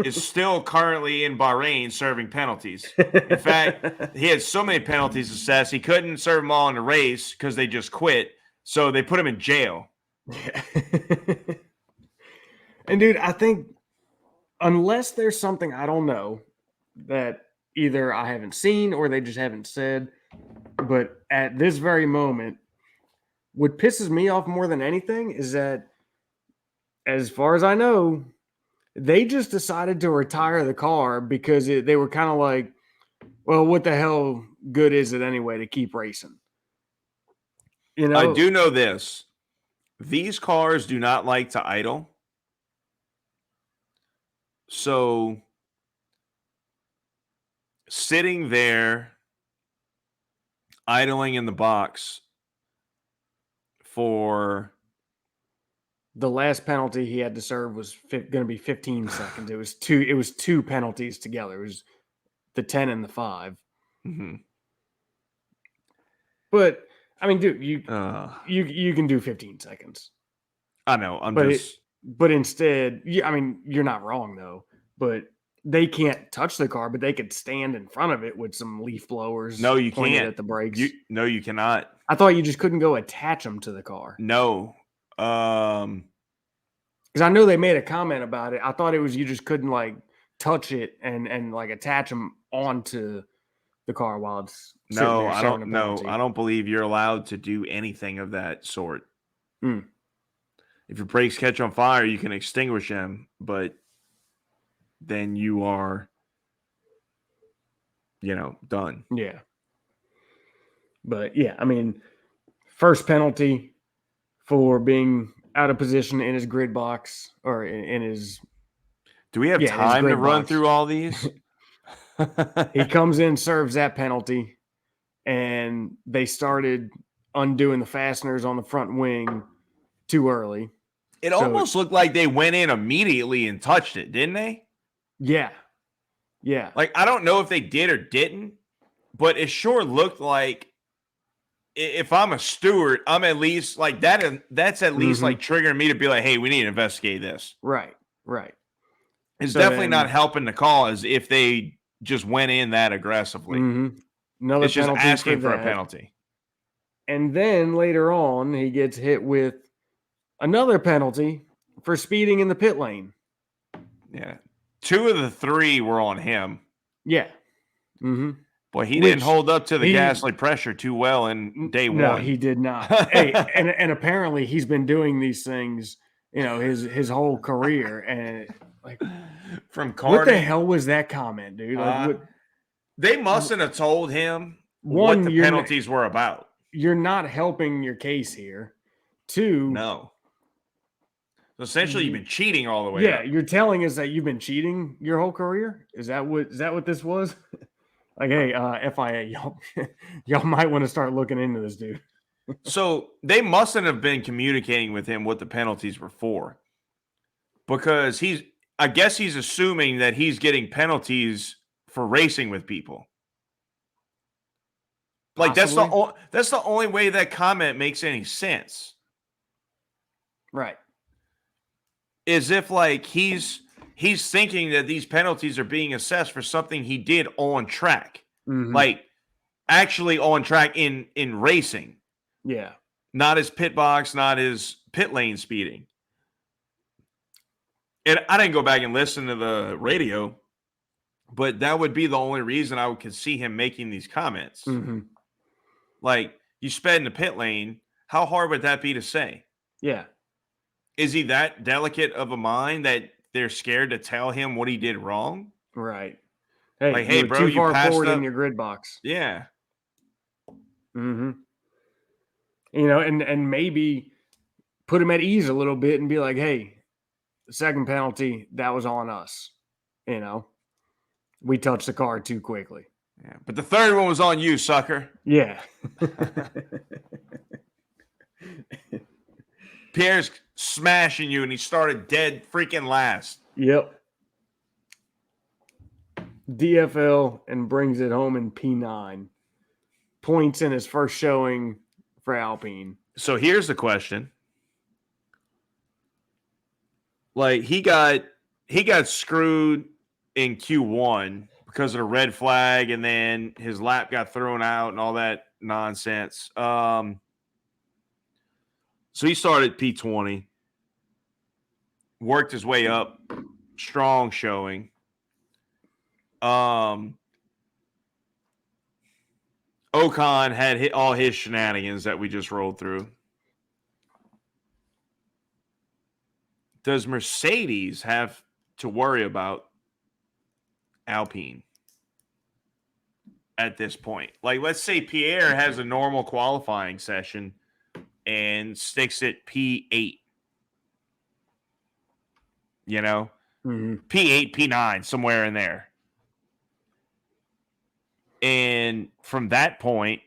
is still currently in Bahrain serving penalties. In fact, he had so many penalties assessed, he couldn't serve them all in the race because they just quit. So they put him in jail. Yeah. And dude, I think unless there's something I don't know that either I haven't seen or they just haven't said, but at this very moment, what pisses me off more than anything is that, as far as I know, they just decided to retire the car because they were kind of like, well, what the hell? good is it anyway to keep racing? I do know this. These cars do not like to idle. So sitting there, idling in the box for the last penalty he had to serve was going to be 15 seconds. It was two penalties together. It was the 10 and the 5. Mm-hmm. But I mean, dude, you can do 15 seconds. I know. But instead, I mean, you're not wrong though. But they can't touch the car, but they could stand in front of it with some leaf blowers. No, you pointed can't. At the brakes. No, you cannot. I thought you just couldn't go attach them to the car. No. Because I know they made a comment about it. I thought it was you just couldn't like touch it and like attach them onto the car while it's no. I don't know. I don't believe you're allowed to do anything of that sort. If your brakes catch on fire, you can extinguish them, but then you are, done. Yeah. But yeah, I mean, first penalty for being out of position in his grid box or in his. Do we have time to run through all these? He comes in, serves that penalty, and they started undoing the fasteners on the front wing too early. It almost looked like they went in immediately and touched it, didn't they? Yeah. Yeah. Like, I don't know if they did or didn't, but it sure looked like if I'm a steward, I'm at least like that. That's at least like triggering me to be like, hey, we need to investigate this. Right. Right. It's definitely not helping the cause if they just went in that aggressively. It's just asking for a penalty. And then later on, he gets hit with another penalty for speeding in the pit lane. Yeah. 2 of the 3 were on him. Yeah. Boy, he didn't hold up to the gasoline pressure too well in day 1. No, he did not. Hey, and apparently he's been doing these things, his whole career. And like, from karting. What the hell was that comment, dude? Like, they mustn't have told him what the penalties were about. You're not helping your case here. 2, no. So essentially, you've been cheating all the way. Yeah, you're telling us that you've been cheating your whole career. Is that what this was? Like, hey, FIA, y'all might want to start looking into this, dude. So they mustn't have been communicating with him what the penalties were for, because I guess he's assuming that he's getting penalties for racing with people. Like, that's the only way that comment makes any sense. Right. Is if like he's thinking that these penalties are being assessed for something he did on track. Like actually on track in racing. Yeah. Not his pit box, not his pit lane speeding. And I didn't go back and listen to the radio, but that would be the only reason I could see him making these comments. Like, you sped in the pit lane, how hard would that be to say? Yeah. Is he that delicate of a mind that they're scared to tell him what he did wrong? Right. Hey, like, hey, bro, too far passed forward up in your grid box. Yeah. And maybe put him at ease a little bit and be like, hey, the second penalty, that was on us. We touched the car too quickly. Yeah, but the third one was on you, sucker. Yeah. Pierre's smashing you, and he started dead freaking last. Yep. DFL and brings it home in P9. Points in his first showing for Alpine. So here's the question. Like, he got screwed in Q1 because of the red flag, and then his lap got thrown out and all that nonsense. So he started P20, worked his way up, strong showing. Ocon had hit all his shenanigans that we just rolled through. Does Mercedes have to worry about Alpine at this point. Like, let's say Pierre has a normal qualifying session and sticks at P8. You know, P8, P9, somewhere in there. And from that point,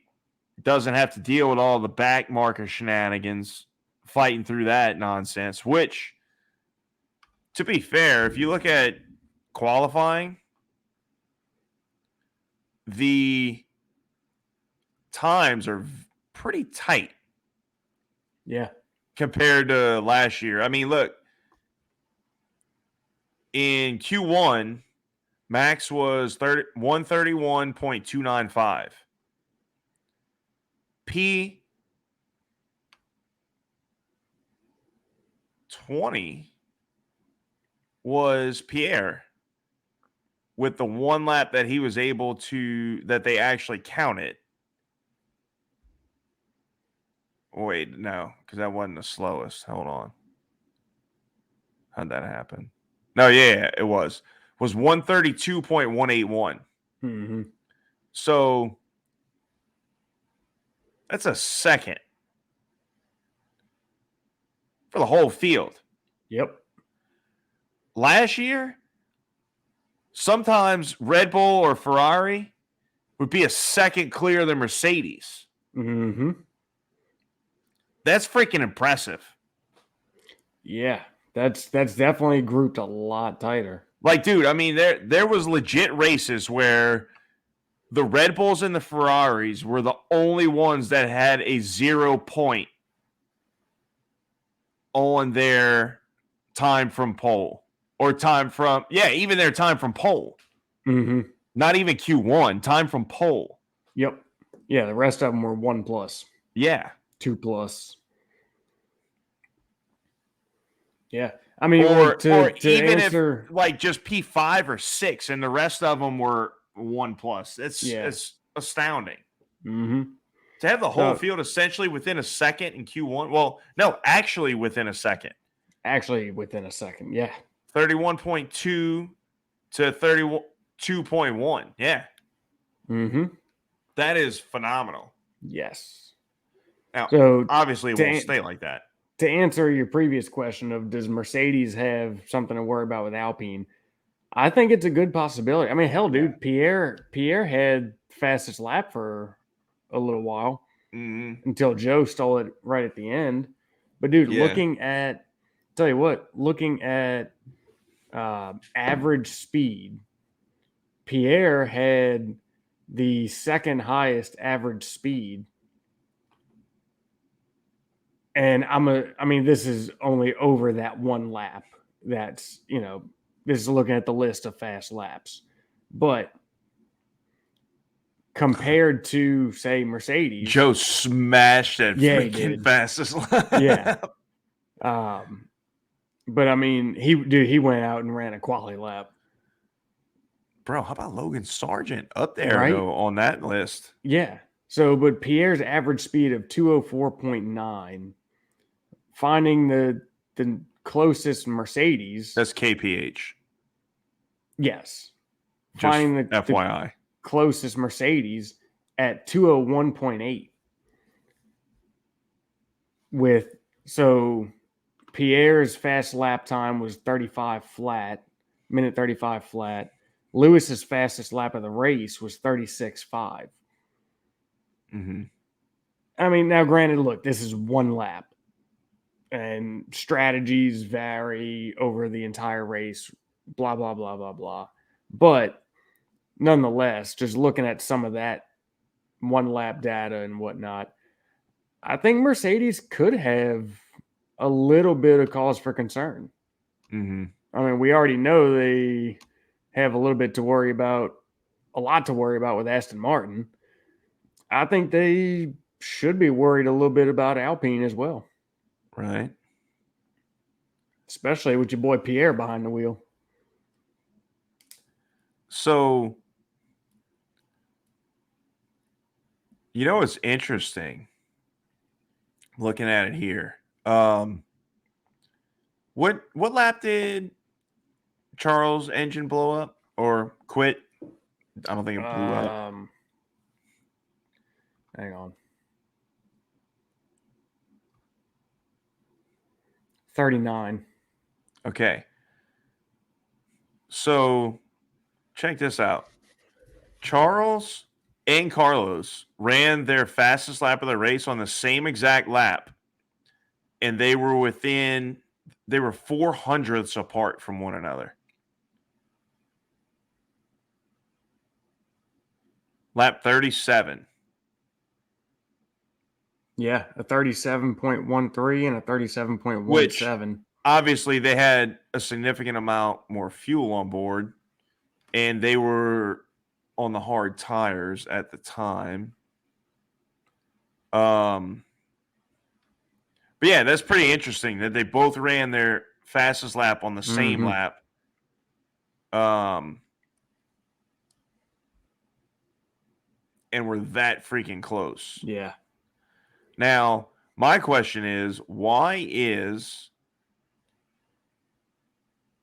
doesn't have to deal with all the back marker shenanigans, fighting through that nonsense, which, to be fair, if you look at qualifying, the times are pretty tight. Yeah. Compared to last year. I mean, look, in Q1, Max was 131.295. P20 was Pierre with the one lap that he was able to, that they actually counted. Wait, no, because that wasn't the slowest. Hold on. How'd that happen? No, yeah, it was 132.181. So that's a second for the whole field. Yep. Last year, sometimes Red Bull or Ferrari would be a second clear than Mercedes. That's freaking impressive. Yeah, that's definitely grouped a lot tighter. Like, dude, I mean, there was legit races where the Red Bulls and the Ferraris were the only ones that had a 0 point on their time from pole or time from, even their time from pole. Not even Q1, time from pole. Yep. Yeah, the rest of them were 1+. Yeah. 2+. Yeah. I mean, or even answer, if like just P5 or 6 and the rest of them were 1+. It's astounding. To have the whole field essentially within a second in Q1. Well, no, actually within a second. Yeah. 31.2 to 32.1. Yeah. That is phenomenal. Yes. Now, so obviously it won't stay like that. To answer your previous question of does Mercedes have something to worry about with Alpine, I think it's a good possibility. I mean, hell, dude, Pierre had fastest lap for a little while until Joe stole it right at the end. But dude, looking at average speed, Pierre had the second highest average speed. And this is only over that one lap. That's, this is looking at the list of fast laps. But compared to, say, Mercedes, Joe smashed that freaking fastest lap. Yeah. But I mean, he went out and ran a quali lap. Bro, how about Logan Sargent up there though on that list? Yeah. So, but Pierre's average speed of 204.9, finding the closest Mercedes. That's KPH. Yes. Just finding the FYI. Closest Mercedes at 201.8. So Pierre's fast lap time was 35 flat, minute 35 flat. Lewis's fastest lap of the race was 36.5. I mean, now granted, look, this is one lap and strategies vary over the entire race, blah, blah, blah, blah, blah. But nonetheless, just looking at some of that one lap data and whatnot, I think Mercedes could have a little bit of cause for concern. I mean, we already know they have a lot to worry about with Aston Martin. I think they should be worried a little bit about Alpine as well. Right. Especially with your boy Pierre behind the wheel. So, it's interesting looking at it here. What lap did Charles' engine blow up or quit? I don't think it blew up. Hang on. 39. Okay. So check this out. Charles and Carlos ran their fastest lap of the race on the same exact lap, and they were 400ths apart from one another. Lap 37. Yeah, a 37.13 and a 37.17. Which obviously they had a significant amount more fuel on board, and they were on the hard tires at the time. But yeah, that's pretty interesting that they both ran their fastest lap on the same lap. And were that freaking close. Yeah. Now, my question is, why is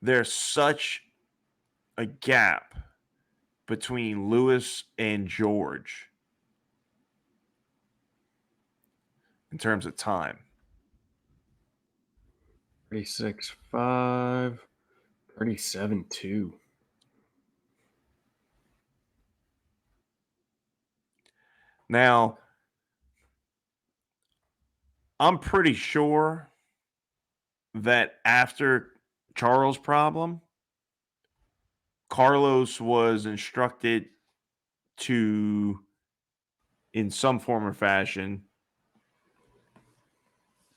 there such a gap between Lewis and George in terms of time? 36.5, 37.2. Now, I'm pretty sure that after Charles' problem, Carlos was instructed to, in some form or fashion,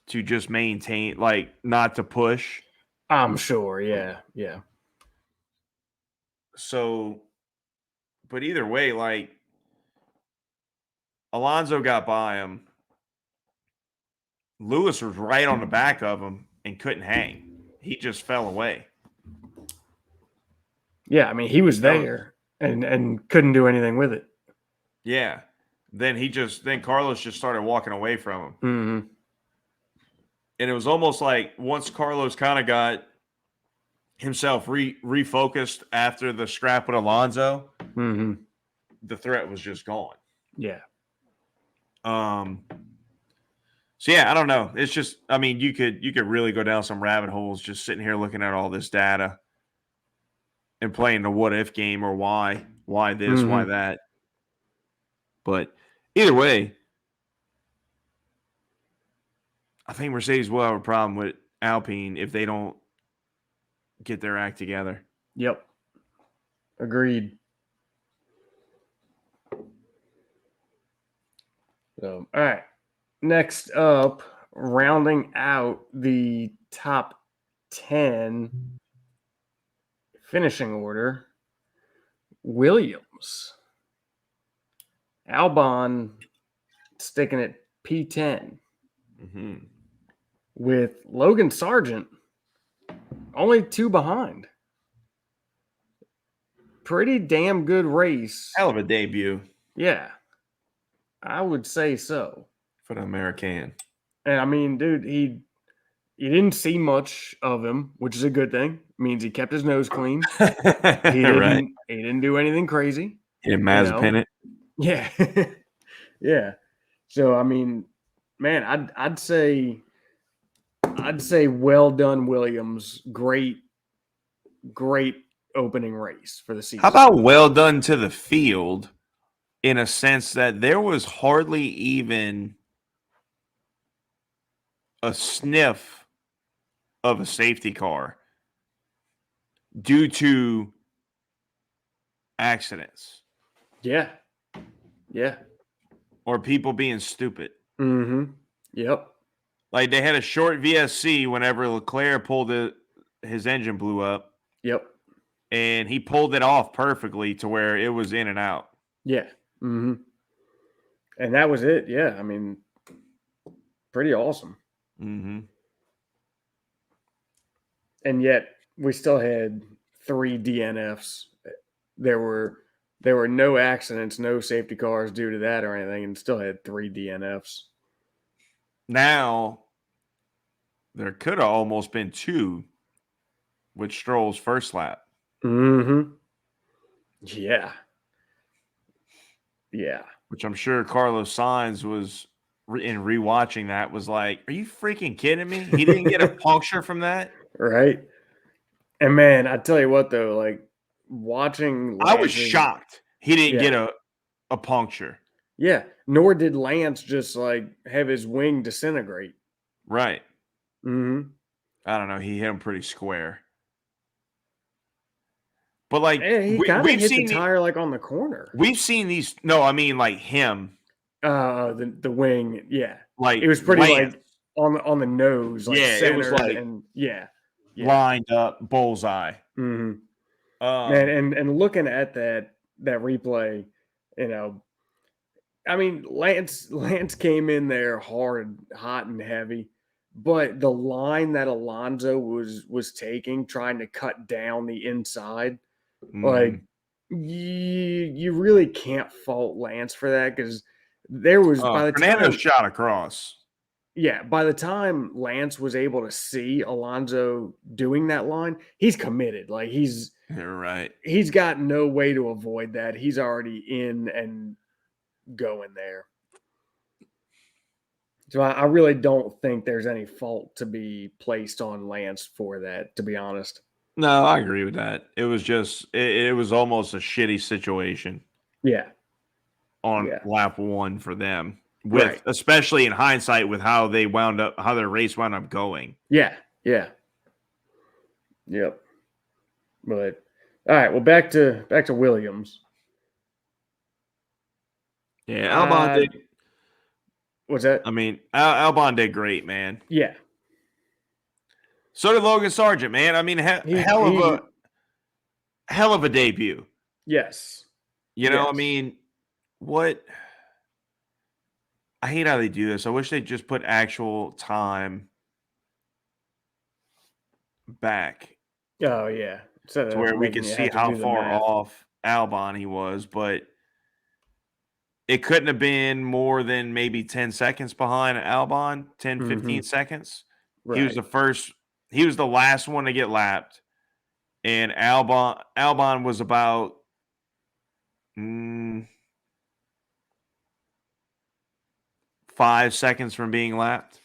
to just maintain, like, not to push. I'm sure, yeah, yeah. So, but either way, like, Alonso got by him. Lewis was right on the back of him and couldn't hang. He just fell away. Yeah, I mean, he was there and couldn't do anything with it. Yeah. Then Carlos just started walking away from him. Mm-hmm. And it was almost like once Carlos kind of got himself refocused after the scrap with Alonso, the threat was just gone. Yeah. So yeah, I don't know. It's just, I mean, you could really go down some rabbit holes just sitting here looking at all this data and playing the what if game, or why this, why that. But either way, I think Mercedes will have a problem with Alpine if they don't get their act together. Yep. Agreed. So, all right. Next up, rounding out the top 10 finishing order, Williams. Albon sticking at P10 with Logan Sargent only 2 behind. Pretty damn good race. Hell of a debut. Yeah, I would say so. For the American. And I mean, dude, he didn't see much of him, which is a good thing. It means he kept his nose clean. He didn't do anything crazy. He didn't Mazepin it. Yeah. Yeah. So I mean, man, I'd say well done, Williams. Great opening race for the season. How about well done to the field, in a sense that there was hardly even a sniff of a safety car due to accidents. Yeah. Yeah. Or people being stupid. Yep. Like they had a short VSC whenever Leclerc his engine blew up. Yep. And he pulled it off perfectly to where it was in and out. Yeah. And that was it. Yeah. I mean, pretty awesome. And yet we still had 3 DNFs. There were no accidents, no safety cars due to that or anything, and still had 3 DNFs. Now, there could have almost been 2 with Stroll's first lap. Yeah. Yeah. Which I'm sure Carlos Sainz was in rewatching that was like, "Are you freaking kidding me? He didn't get a puncture from that." Right. And man, I tell you what though, like watching I was Lance's, shocked he didn't yeah, get a puncture. yeah. Nor did Lance just like have his wing disintegrate. Right. Mm-hmm. I don't know. He hit him pretty square. But like And he kind of we've hit the seen tire like on the corner. we've seen these. No, I mean like him, The wing, yeah. It like was pretty Lance. like on the nose, like Yeah, it was centered, like and yeah, yeah. lined up bullseye. Mm-hmm. Man, Um, and looking at that replay, you know, I mean, Lance came in there hard, hot and heavy, but the line that Alonso was taking, trying to cut down the inside, like mhm. you really can't fault Lance for that because there was by the Fernando time, shot across. yeah, by the time Lance was able to see Alonso doing that line, he's committed. Like You're right. he's got no way to avoid that. He's already in and going there. So I really don't think there's any fault to be placed on Lance for that, to be honest. No, I agree with that. It was just it was almost a shitty situation Yeah. on Yeah. lap one for them, with Right. especially in hindsight with how their race wound up going. Yeah. Yeah. Yep. But all right, well back to Williams. Yeah, Albon Uh did. what's that? I mean, Albon did great, man. Yeah. So did Logan Sargent, man. I mean, He hell of a debut. yes. You know, I Yes. mean, what I hate how they do this. I wish they just put actual time back Oh yeah. Instead to of where we could making you see have to how do the far math. off Albon he was, but it couldn't have been more than maybe 10 seconds behind Albon, 10, Mm-hmm. 15 seconds. He was Right. he was the last one to get lapped. And Albon was about mm, 5 seconds from being lapped,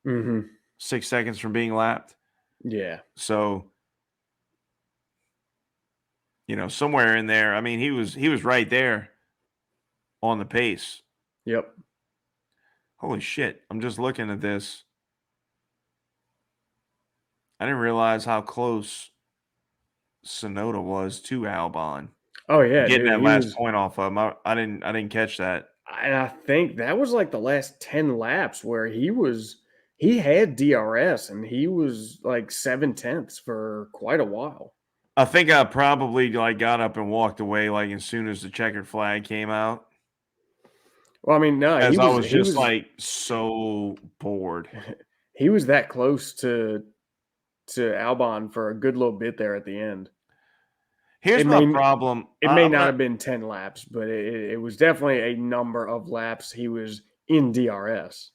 Mm-hmm. 6 seconds from being lapped. Yeah. So, somewhere in there, I mean, he was right there on the pace. Yep. Holy shit. I'm just looking at this. I didn't realize how close Sonoda was to Albon. Oh yeah, Getting dude. that He last was point off of him. I didn't catch that. and I think that was like the last 10 laps where he had DRS and he was like 7/10 for quite a while. I think I probably like got up and walked away like as soon as the checkered flag came out. Well, I mean, no, As I was just like so bored. he was that close to Albon for a good little bit there at the end. Here's It my may problem. it may not have been 10 laps, but it was definitely a number of laps he was in DRS.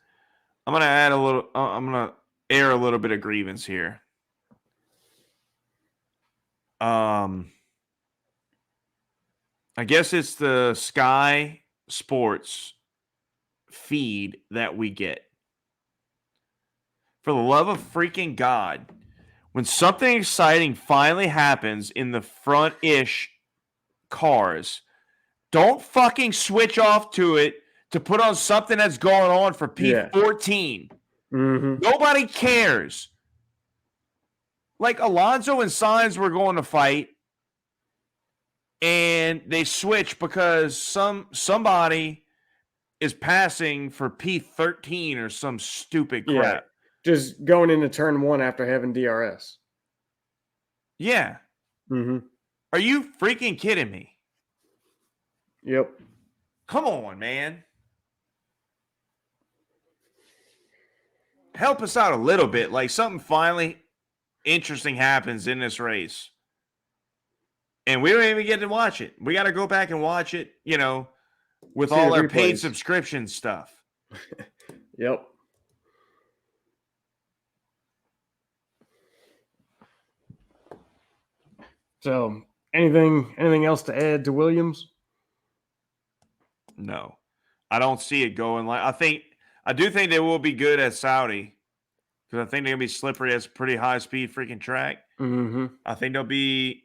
I'm gonna add a little. I'm gonna air a little bit of grievance here. I guess it's the Sky Sports feed that we get. For the love of freaking God, when something exciting finally happens in the front-ish cars, don't fucking switch off to it to put on something that's going on for Yeah. P14. Mm-hmm. Nobody cares. Like Alonso and Sainz were going to fight, and they switch because somebody is passing for P13 or some stupid Yeah. crap. Just going into turn one after having DRS. Yeah. Mm-hmm. Are you freaking kidding me? Yep. Come on, man. Help us out a little bit. Like something finally interesting happens in this race. And we don't even get to watch it. We got to go back and watch it, with See the all our paid replays. subscription stuff. Yep. So anything else to add to Williams? No. I don't see it going like I do think they will be good at Saudi because I think they're gonna be slippery. It's a pretty high speed freaking track. Mm-hmm. I think they'll be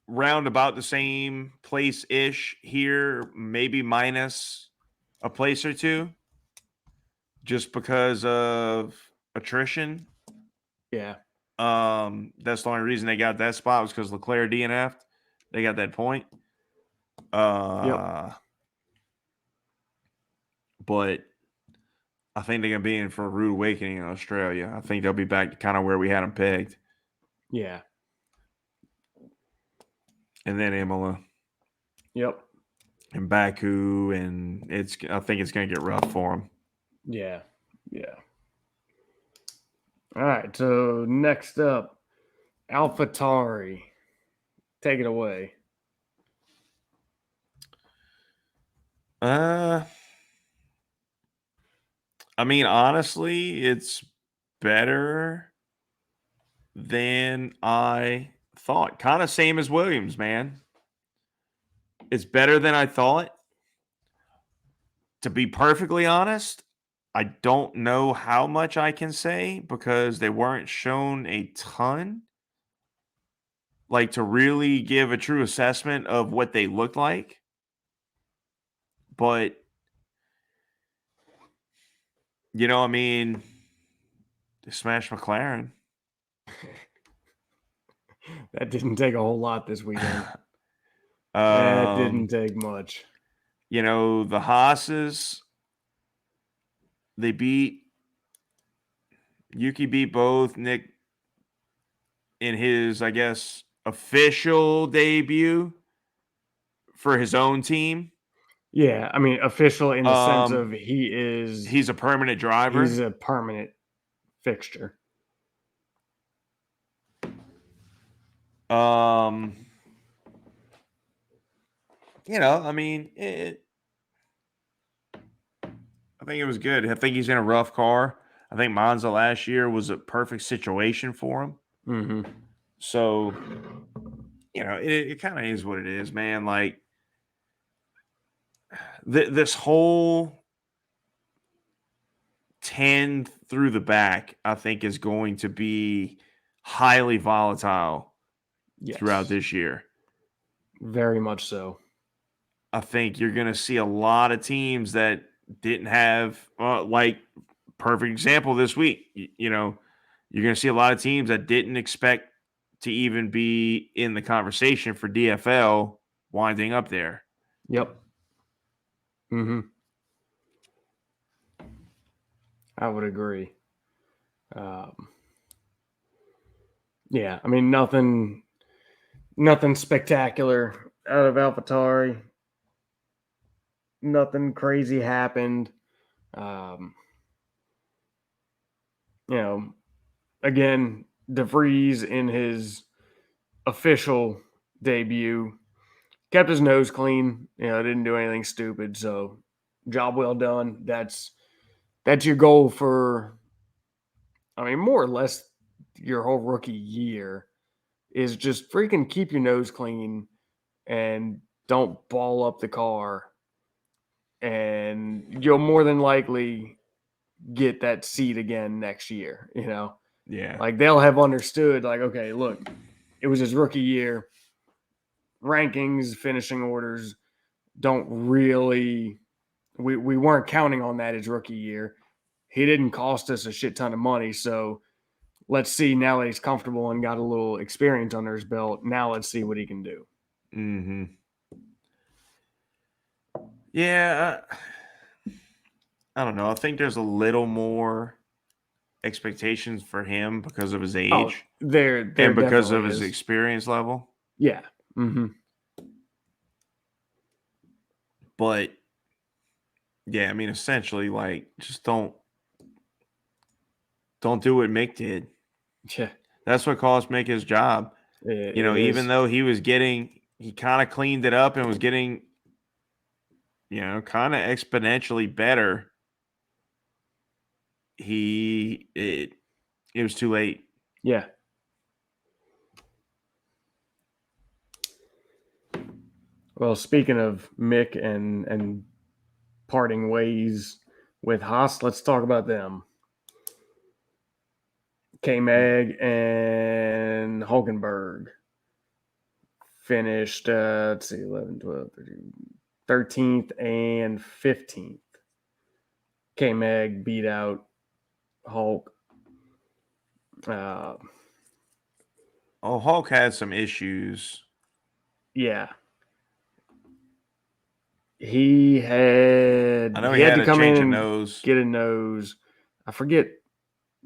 round about the same place ish here, maybe minus a place or two, just because of attrition. Yeah. That's the only reason they got that spot was because Leclerc DNF'd. They got that point. Yep. But I think they're gonna be in for a rude awakening in Australia. I think they'll be back to kind of where we had them pegged, Yeah. and then Imola Yep. and Baku, and I think it's gonna get rough for them. Yeah. Yeah. All right. So next up, AlphaTauri. Take it away. I mean, honestly, it's better than I thought. Kind of same as Williams, man. It's better than I thought. To be perfectly honest, I don't know how much I can say because they weren't shown a ton. Like to really give a true assessment of what they looked like. But I mean, they smashed McLaren. That didn't take a whole lot this weekend. That didn't um, take much. the Haas's, they beat Yuki beat both Nick in his, I guess, official debut for his own team. Yeah, I mean, official in the sense of He's a permanent he's driver. a permanent fixture. I mean, I think it was good. I think he's in a rough car. I think Monza last year was a perfect situation for him. Mm-hmm. So, it kind of is what it is, man. Like this whole 10 through the back, I think is going to be highly volatile throughout Yes, this year. very much so. I think you're going to see a lot of teams that didn't have, like, perfect example this week. You're going to see a lot of teams that didn't expect to even be in the conversation for DFL winding up there. Yep. Mm-hmm. I would agree. Yeah, I mean, nothing spectacular out of AlphaTauri. Nothing crazy happened. Um, you know, again, De Vries in his official debut kept his nose clean. Didn't do anything stupid. So, job well done. That's your goal for. I mean, more or less, your whole rookie year is just freaking keep your nose clean and don't ball up the car, and you'll more than likely get that seat again next year. Yeah. Like they'll have understood, like, okay, look, it was his rookie year. Rankings, finishing orders don't really, we weren't counting on that his rookie year. He didn't cost us a shit ton of money. So let's see now that he's comfortable and got a little experience under his belt. Now let's see what he can do. Mm-hmm. Yeah. I don't know. I think there's a little more expectations for him because of his Oh, age there and because of definitely his is. experience level. Yeah. Mm-hmm. But yeah, I mean, essentially, like, just don't do what Mick did. Yeah. That's what cost Mick his job. It Even is. though he kind of cleaned it up and was getting, kind of exponentially better. It was too late. Yeah. Well, speaking of Mick and parting ways with Haas. Let's talk about them. K-Mag and Hulkenberg finished, 11, 12, 13th and 15th. K-Mag beat out Hulk. Hulk had some issues. Yeah. He had to come in and get a nose. I forget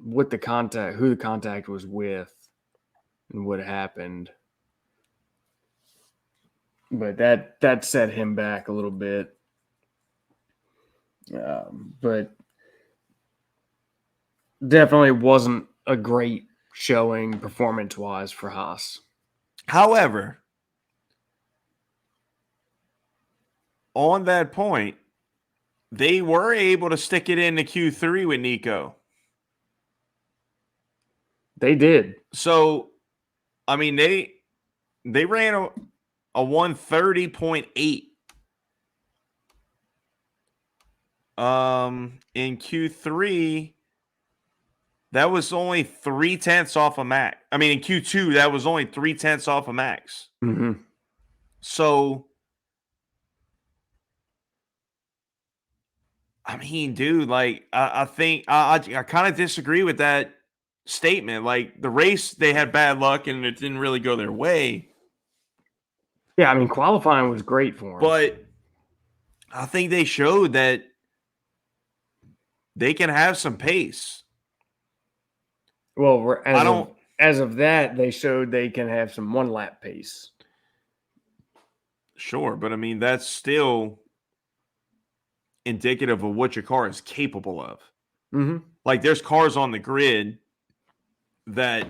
who the contact was with and what happened. But that set him back a little bit. But definitely wasn't a great showing performance-wise for Haas. However, on that point, they were able to stick it into Q3 with Nico. They did. So, I mean, they ran a 130.8 in Q3. That was only 0.3 off of max. I mean, in Q2, that was only 0.3 off of max. Mm-hmm. So, I mean, dude, like, I think I kind of disagree with that statement. Like, the race, they had bad luck and it didn't really go their way. Yeah, I mean, qualifying was great for them. But I think they showed that they can have some pace. Well, as of that, they showed they can have some one-lap pace. Sure, but I mean, that's still indicative of what your car is capable of. Mm-hmm. Like, there's cars on the grid that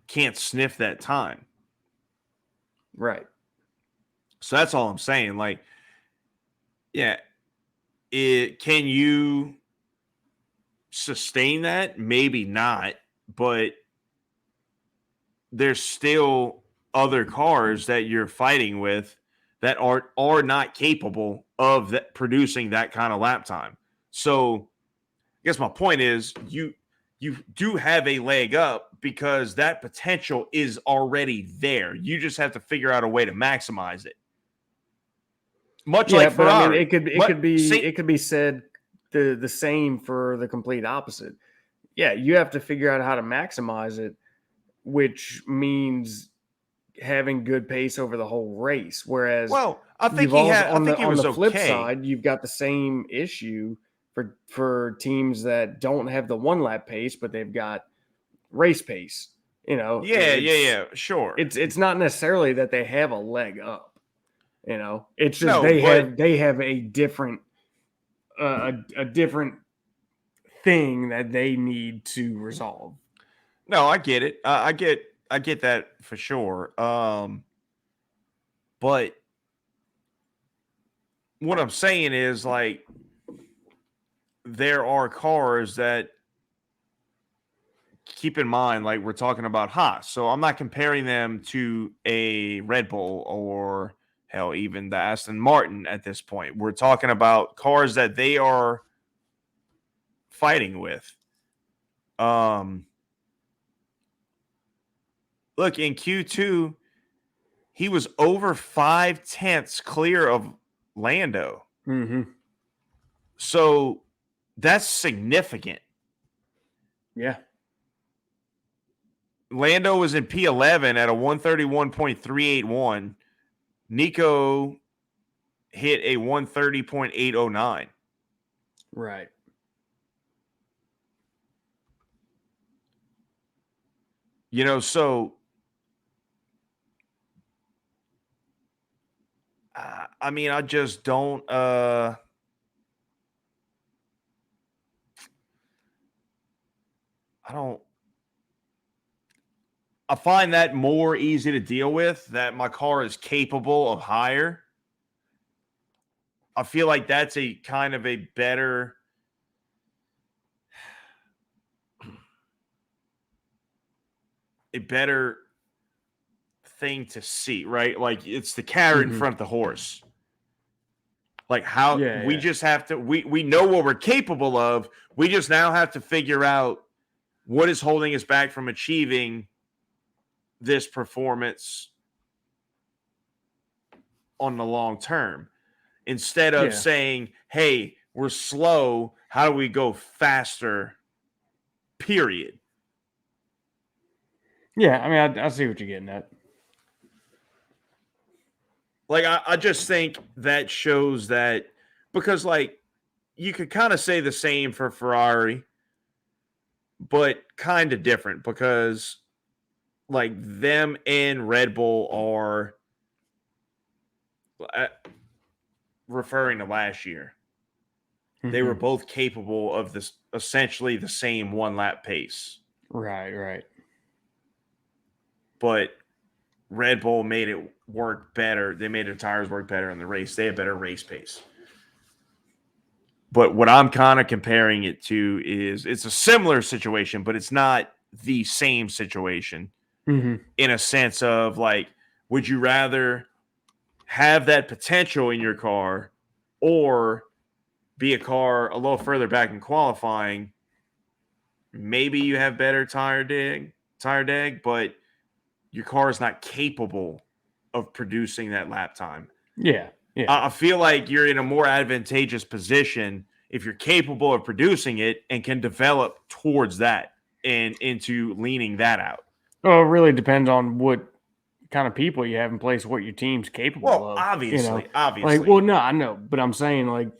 can't sniff that time. Right. So that's all I'm saying. Like, yeah, can you sustain that? Maybe not, but there's still other cars that you're fighting with that are not capable of producing that kind of lap time. So I guess my point is you do have a leg up because that potential is already there. You just have to figure out a way to maximize it. Much like Ferrari. But I mean, it could be said the same for the complete opposite. Yeah, you have to figure out how to maximize it, which means having good pace over the whole race. Whereas, I think on the flip side, you've got the same issue for teams that don't have the one lap pace, but they've got race pace. You know, sure. It's not necessarily that they have a leg up. You know, it's just they have a different a different thing that they need to resolve. No, I get it. I get that for sure. But what I'm saying is, like, there are cars that, keep in mind, like, we're talking about Haas. So I'm not comparing them to a Red Bull or hell, even the Aston Martin at this point. We're talking about cars that they are fighting with. Look, in Q2, he was over 0.5 clear of Lando. Mm-hmm. So that's significant. Yeah. Lando was in P11 at a 131.381. Nico hit a 130.809. Right. You know, so I mean, I just don't I find that more easy to deal with, that my car is capable of higher. I feel like that's a kind of a better thing to see, right? Like, it's the carrot in front of the horse. Like how we just have to we know what we're capable of. We just now have to figure out what is holding us back from achieving this performance on the long term. Instead of saying, hey, we're slow, how do we go faster? Period. Yeah, I mean, I see what you're getting at. Like, I just think that shows that because, like, you could kind of say the same for Ferrari, but kind of different because, like, them and Red Bull are referring to last year. They were both capable of this essentially the same one lap pace. Right. But Red Bull made it work better. They made their tires work better in the race. They had better race pace. But what I'm kind of comparing it to is it's a similar situation, but it's not the same situation in a sense of like, would you rather have that potential in your car or be a car a little further back in qualifying? Maybe you have better tire drag, but your car is not capable of producing that lap time. Yeah. I feel like you're in a more advantageous position if you're capable of producing it and can develop towards that and into leaning that out. Well, it really depends on what kind of people you have in place, what your team's capable of. Obviously. Like, well, no, I know, but I'm saying like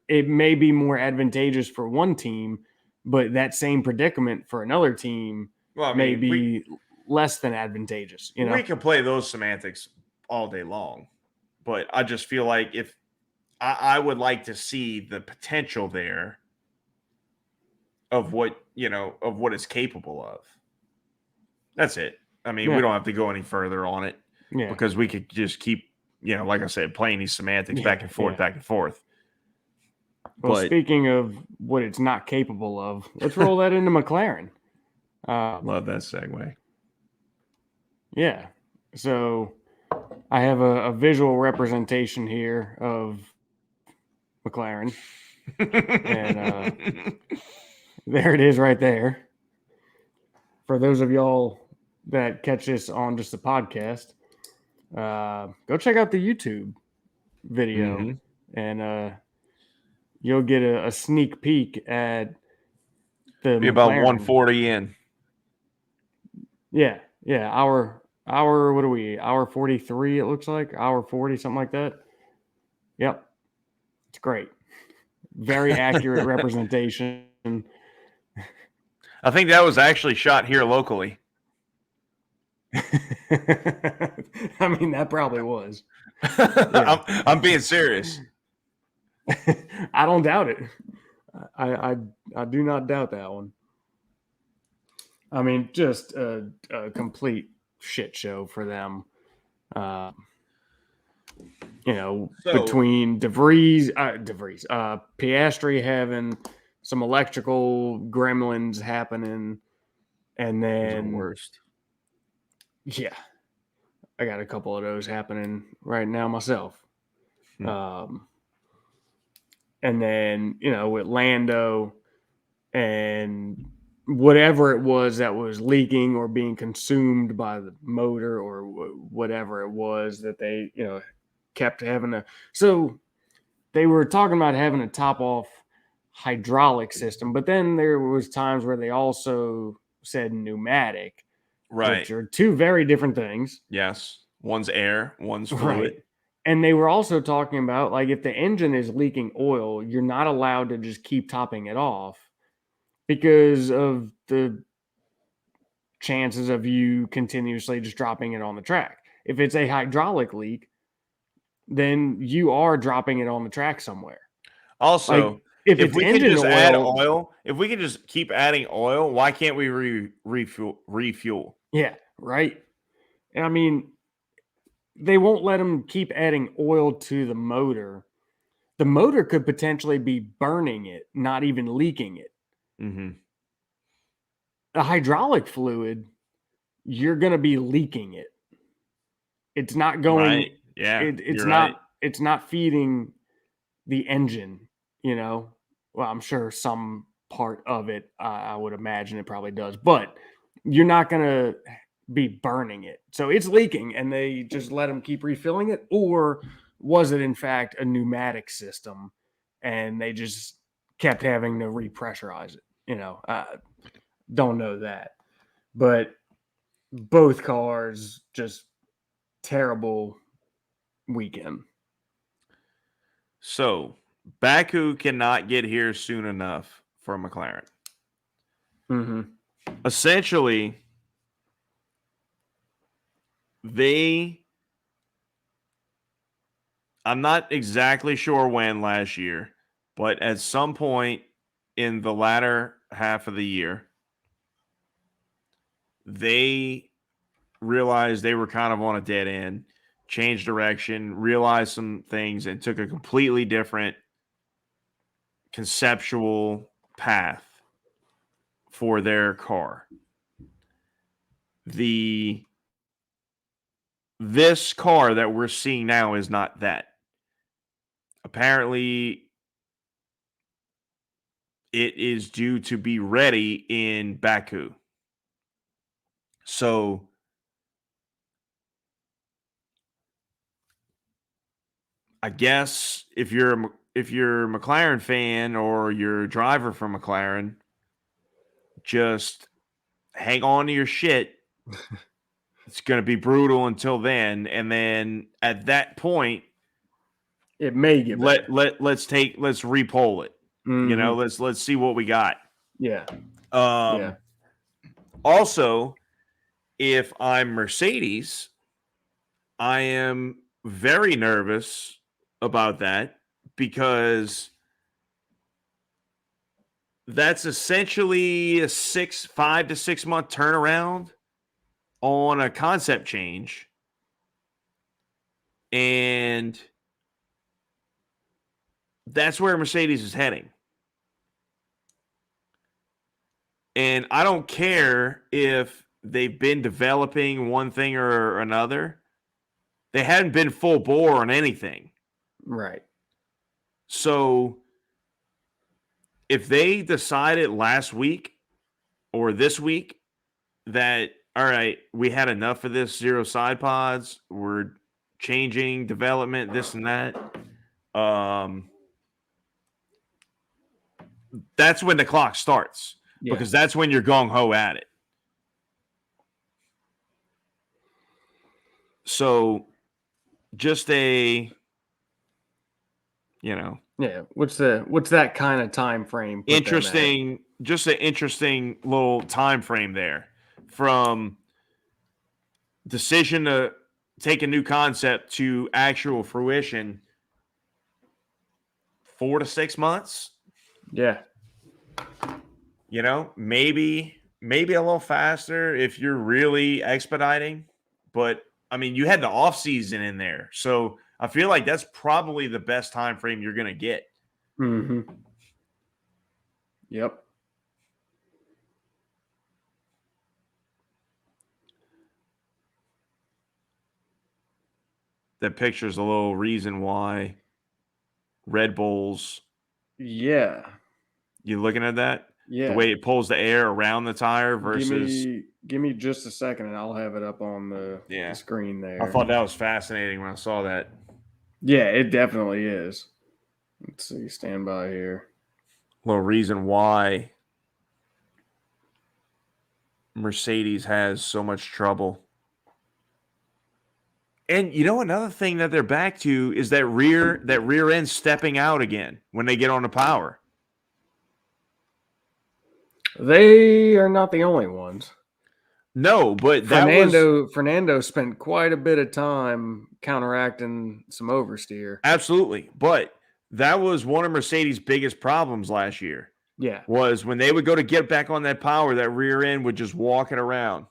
it may be more advantageous for one team, but that same predicament for another team may be less than advantageous. We can play those semantics all day long, but I just feel like if I would like to see the potential there of what it's capable of. That's it. I mean, we don't have to go any further on it because we could just keep, like I said, playing these semantics back and forth. Well, speaking of what it's not capable of, let's roll that into McLaren. Love that segue. Yeah. So I have a visual representation here of McLaren. And there it is right there. For those of y'all that catch this on just a podcast, go check out the YouTube video and you'll get a sneak peek at the be about 140 in. Yeah. Hour what are we? Hour 43 it looks like. Hour 40, something like that. Yep. It's great. Very accurate representation. I think that was actually shot here locally. I mean, that probably was. I'm being serious. I don't doubt it. I do not doubt that one. I mean, just a complete shit show for them. Between Piastri having some electrical gremlins happening, and then the worst. Yeah, I got a couple of those happening right now myself. And then with Lando and whatever it was that was leaking or being consumed by the motor or whatever it was that they kept having to. So they were talking about having a top off hydraulic system, but then there was times where they also said pneumatic, right, which are two very different things. Yes, one's air, one's fluid. Right. And they were also talking about, like, if the engine is leaking oil, you're not allowed to just keep topping it off because of the chances of you continuously just dropping it on the track. If it's a hydraulic leak, then you are dropping it on the track somewhere. Also, like, if we can just add oil, if we can just keep adding oil, why can't we refuel? Yeah, right. And I mean, they won't let them keep adding oil to the motor. The motor could potentially be burning it, not even leaking it. The hydraulic fluid, you're going to be leaking it. It's not going. Right. Yeah. It's not. It's not feeding the engine, Well, I'm sure some part of it, I would imagine it probably does, but you're not going to be burning it. So it's leaking and they just let them keep refilling it. Or was it, in fact, a pneumatic system and they just kept having to repressurize it? Don't know that. But both cars, just terrible weekend. So Baku cannot get here soon enough for McLaren. Mm-hmm. Essentially, I'm not exactly sure when last year, but at some point in the latter half of the year, they realized they were kind of on a dead end, changed direction, realized some things, and took a completely different conceptual path for their car. This car that we're seeing now is not that. Apparently, it is due to be ready in Baku. So I guess if you're a McLaren fan or you're a driver from McLaren, just hang on to your shit. It's going to be brutal until then, and then at that point, it may get better. let's repoll it. Mm-hmm. Let's see what we got. Yeah. Um, Also, if I'm Mercedes, I am very nervous about that because that's essentially a 5 to 6 month turnaround on a concept change. And that's where Mercedes is heading. And I don't care if they've been developing one thing or another. They hadn't been full bore on anything. Right. So if they decided last week or this week that, all right, we had enough of this zero side pods, we're changing development, this and that, that's when the clock starts because that's when you're gung-ho at it. So just what's that kind of time frame? Just an interesting little time frame there from decision to take a new concept to actual fruition. 4 to 6 months. Yeah. Maybe a little faster if you're really expediting, but I mean, you had the off season in there, so I feel like that's probably the best time frame you're going to get. Mm-hmm. Yep. That picture's a little reason why Red Bulls. Yeah. You looking at that? Yeah. The way it pulls the air around the tire versus. Give me just a second, and I'll have it up on the screen there. I thought that was fascinating when I saw that. Yeah, it definitely is. Let's see. Stand by here. Little reason why Mercedes has so much trouble. And another thing that they're back to is that rear end stepping out again when they get on the power. They are not the only ones. No, but Fernando spent quite a bit of time counteracting some oversteer. Absolutely. But that was one of Mercedes' biggest problems last year. Yeah. Was when they would go to get back on that power, that rear end would just walk it around.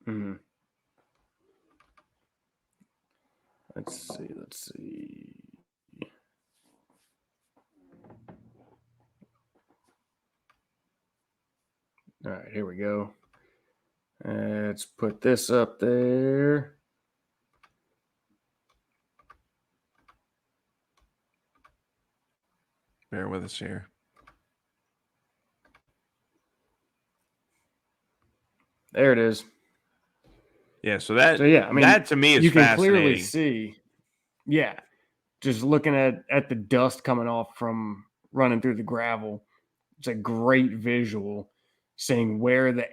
Mm-hmm. Let's see. All right, here we go. Let's put this up there. Bear with us here. There it is. Yeah, so that I mean, that to me is you can fascinating. clearly see, yeah, just looking at the dust coming off from running through the gravel. It's a great visual, seeing where the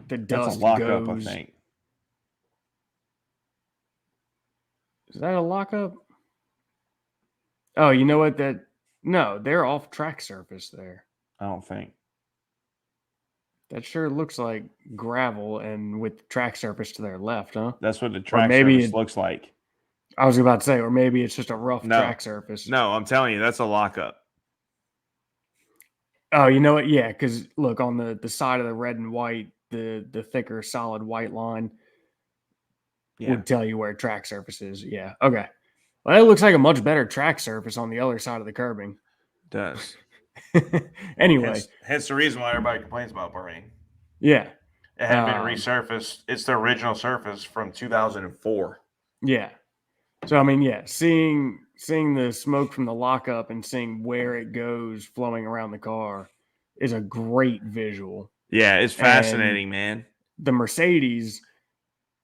That's dust a lockup, goes. I think. Is that a lockup? Oh, you know what? No, they're off track surface there. I don't think. That sure looks like gravel and with track surface to their left, huh? That's what the Or track maybe surface looks like. I was about to say, or maybe it's just a rough No. track surface. No, I'm telling you, that's a lockup. Oh, you know what? Yeah, because look on the side of the red and white, the thicker solid white line Yeah, would tell you where track surface is. Yeah. Okay. Well, it looks like a much better track surface on the other side of the curbing. it does. Anyway, Hence the reason why everybody complains about Bahrain. yeah. It hadn't been resurfaced. It's the original surface from 2004. Yeah. So I mean, yeah, seeing the smoke from the lockup and seeing where it goes flowing around the car is a great visual. Yeah, it's fascinating, man. The Mercedes,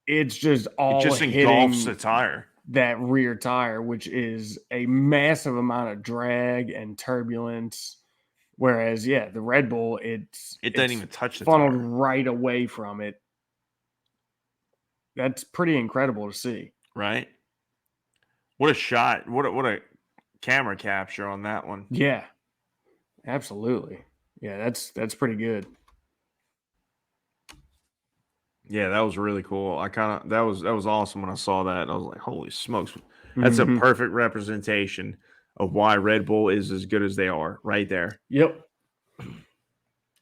it's just It all just engulfs the hitting tire. that rear tire, which is a massive amount of drag and turbulence. Whereas, yeah, the Red Bull, It doesn't even touch the funneled tire. right away from it. That's pretty incredible to see. Right? What a shot. What a camera capture on that one. Yeah, absolutely. Yeah, that's pretty good. Yeah, that was really cool. That was awesome when I saw that. I was like, holy smokes. That's a perfect representation of why Red Bull is as good as they are right there. Yep.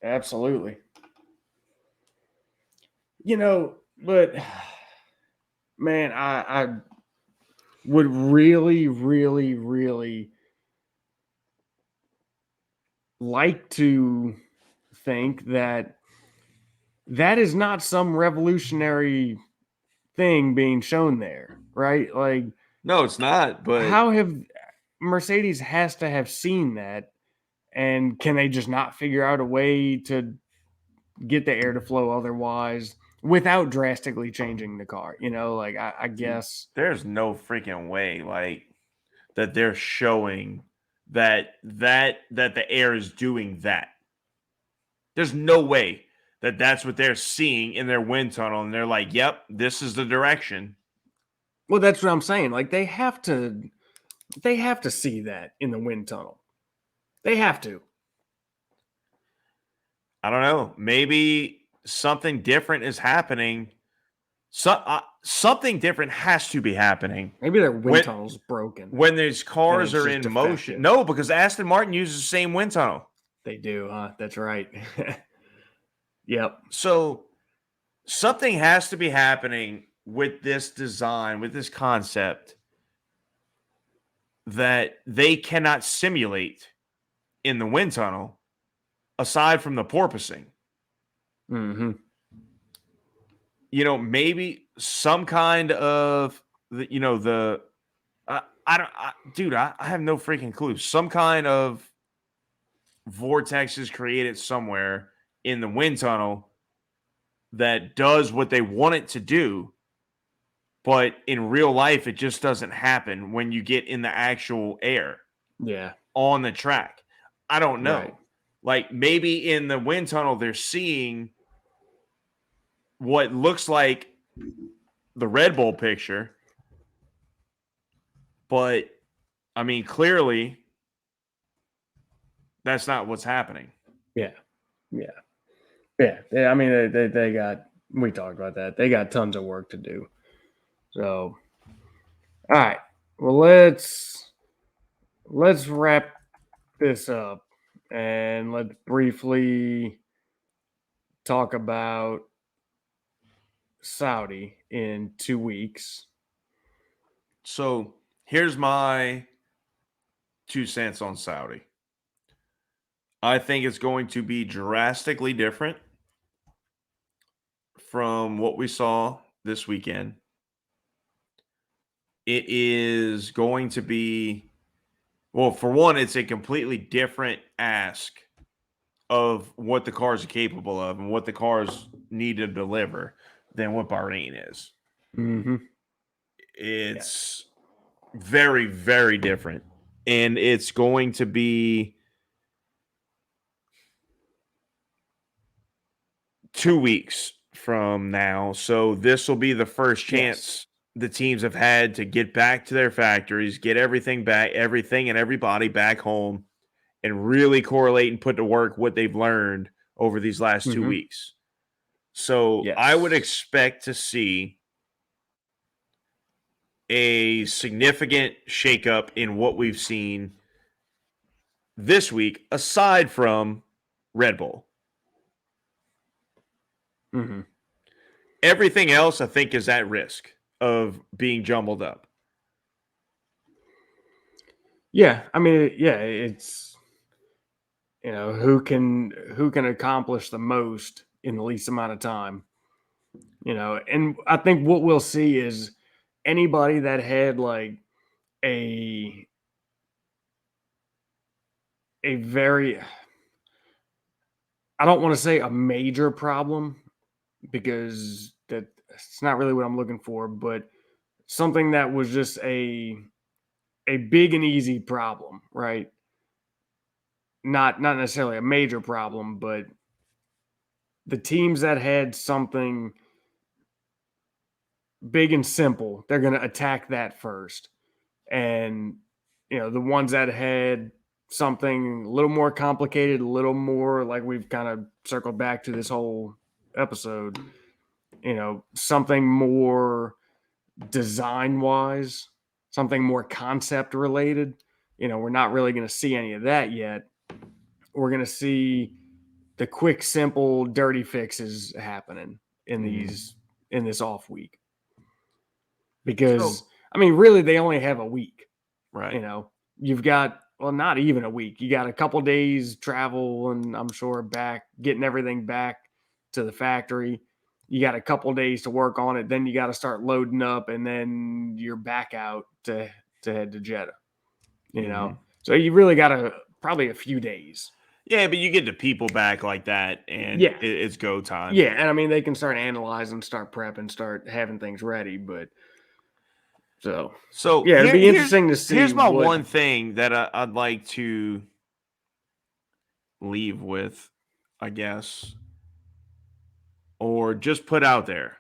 Absolutely. You know, but man, I would really, really, really like to think that is not some revolutionary thing being shown there, right? Like, No, it's not, but how have Mercedes has to have seen that, and can they just not figure out a way to get the air to flow otherwise without drastically changing the car? You know, like I guess there's no freaking way like that they're showing that the air is doing that. There's no way that that's what they're seeing in their wind tunnel and they're like, "Yep, this is the direction." well, that's what I'm saying. Like they have to see that in the wind tunnel. They have to. I don't know. Maybe something different is happening. Something different has to be happening Maybe their wind tunnel's broken. when these cars it's are just in motion. defective. No, because Aston Martin uses the same wind tunnel. They do, huh? That's right. Yep. So something has to be happening with this design, with this concept that they cannot simulate in the wind tunnel aside from the porpoising. Mm-hmm. You know, maybe some kind of, I have no freaking clue. Some kind of vortex is created somewhere in the wind tunnel that does what they want it to do, but in real life, it just doesn't happen when you get in the actual air. Yeah. On the track. I don't know. Right. Like maybe in the wind tunnel, they're seeing what looks like the Red Bull picture, but I mean, clearly that's not what's happening. Yeah. Yeah. Yeah. I mean, they got, we talked about that. They got tons of work to do. So, all right. Well, let's wrap this up and let's briefly talk about Saudi in 2 weeks. So here's my 2 cents on Saudi. I think it's going to be drastically different from what we saw this weekend. It is going to be Well, for one, it's a completely different ask of what the cars are capable of and what the cars need to deliver than what Bahrain is. Mm-hmm. Yes. It's very, very different. And it's going to be 2 weeks from now. So this will be the first Yes. chance the teams have had to get back to their factories, get everything back, everything and everybody back home, and really correlate and put to work what they've learned over these last 2 Mm-hmm. weeks. So I would Yes. expect to see a significant shakeup in what we've seen this week, aside from Red Bull. Mm-hmm. Everything else, I think, is at risk of being jumbled up. Yeah. I mean, yeah, it's who can accomplish the most in the least amount of time. And I think what we'll see is anybody that had like a a very I don't want to say a major problem because that's not really what I'm looking for, but something that was just a big and easy problem, right? Not necessarily a major problem, but the teams that had something big and simple, they're going to attack that first. And the ones that had something a little more complicated, a little more like we've kind of circled back to this whole episode, something more design wise, something more concept related. We're not really going to see any of that yet. We're going to see the quick, simple, dirty fixes happening in this off week. Because So, I mean, really, they only have a week. right. You've got not even a week. You got a couple days travel, and I'm sure back getting everything back to the factory. You got a couple days to work on it. Then you got to start loading up, and then you're back out to head to Jeddah. Mm-hmm. So you really got probably a few days. Yeah, but you get the people back like that, and Yeah, it's go time. yeah, and I mean they can start analyzing, start prepping, start having things ready. But So yeah, it'll be interesting to see here's my what. one thing that I'd like to leave with, I guess, or just put out there.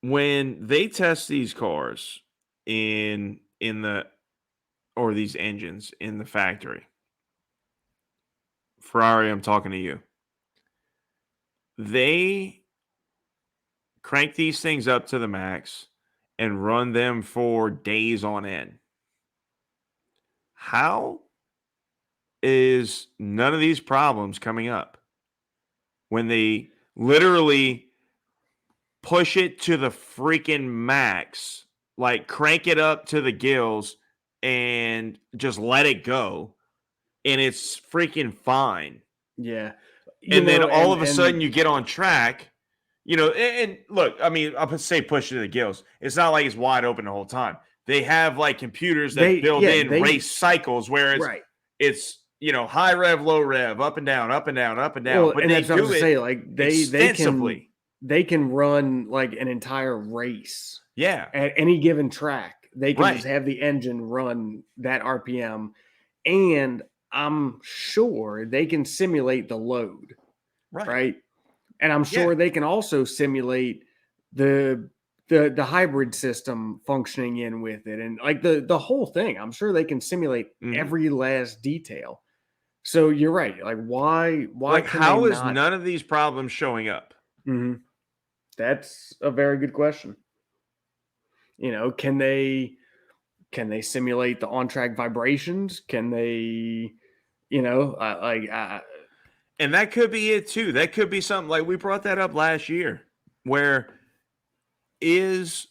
When they test these cars in the or these engines in the factory, Ferrari, I'm talking to you. They crank these things up to the max and run them for days on end. How is none of these problems coming up when they literally push it to the freaking max, like crank it up to the gills and just let it go, and it's freaking fine. Yeah, And then all of a sudden and you get on track, and look, I mean, I'll say push it to the gills. It's not like it's wide open the whole time. They have like computers that build in they race cycles where right. it's high rev, low rev, up and down, up and down, up and down. Well, But and they that's what I was do to it say. Like extensively. they can run like an entire race Yeah. at any given track. They can just Right. have the engine run that RPM, and I'm sure they can simulate the load, Right. right? And I'm Yeah. sure they can also simulate the the hybrid system functioning in with it, and like the whole thing. I'm sure they can simulate Mhm. every last detail. So you're right. Like why Like, can they how is not? none of these problems showing up? Mhm. That's a very good question. Can they simulate the on track vibrations? Can they, like And that could be it too. That could be something like we brought that up last year, where is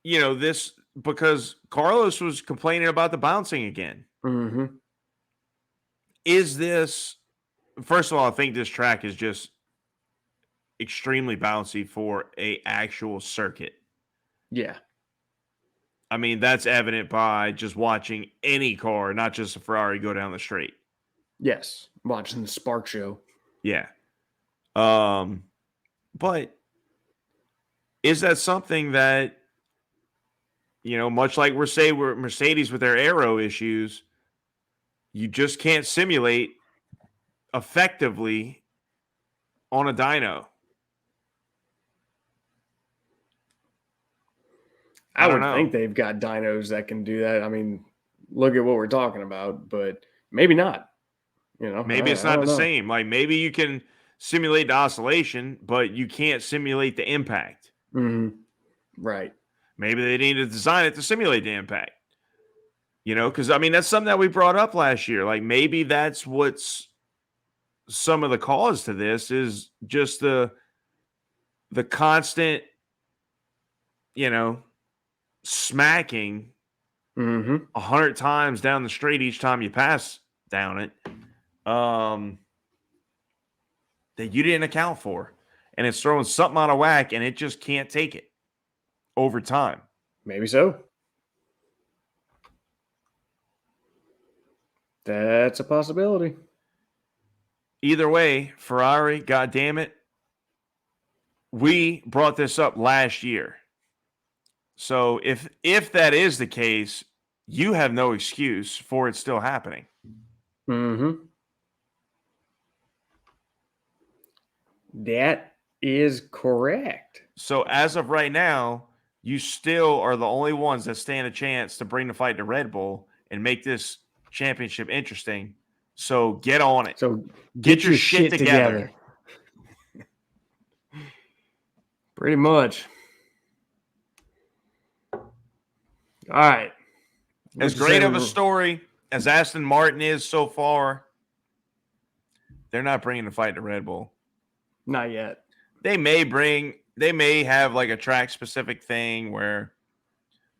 this because Carlos was complaining about the bouncing again. mhm. Is this first of all, I think this track is just extremely bouncy for a actual circuit. Yeah. I mean, that's evident by just watching any car, not just a Ferrari, go down the straight. Yes, watching the Spark Show. Yeah. But is that something that, much like we're Mercedes with their aero issues, you just can't simulate effectively on a dyno? I don't would know. think they've got dynos that can do that. I mean, look at what we're talking about, but maybe not. Maybe it's I not don't the know. same. Like maybe you can simulate the oscillation, but you can't simulate the impact. Mm-hmm. Right. Maybe they need to design it to simulate the impact. Because I mean that's something that we brought up last year. Like maybe that's what's some of the cause to this is just the constant, smacking 100 times down the straight each time you pass down it. That you didn't account for. And it's throwing something out of whack and it just can't take it over time. Maybe so. That's a possibility. Either way, Ferrari, God damn it, we brought this up last year. So if that is the case, you have no excuse for it still happening. Mm-hmm. That is correct. So as of right now, you still are the only ones that stand a chance to bring the fight to Red Bull and make this championship interesting. So get on it. So get your shit together. Pretty much. All right. As great of a story as Aston Martin is so far, they're not bringing the fight to Red Bull. Not yet. They may have like a track specific thing where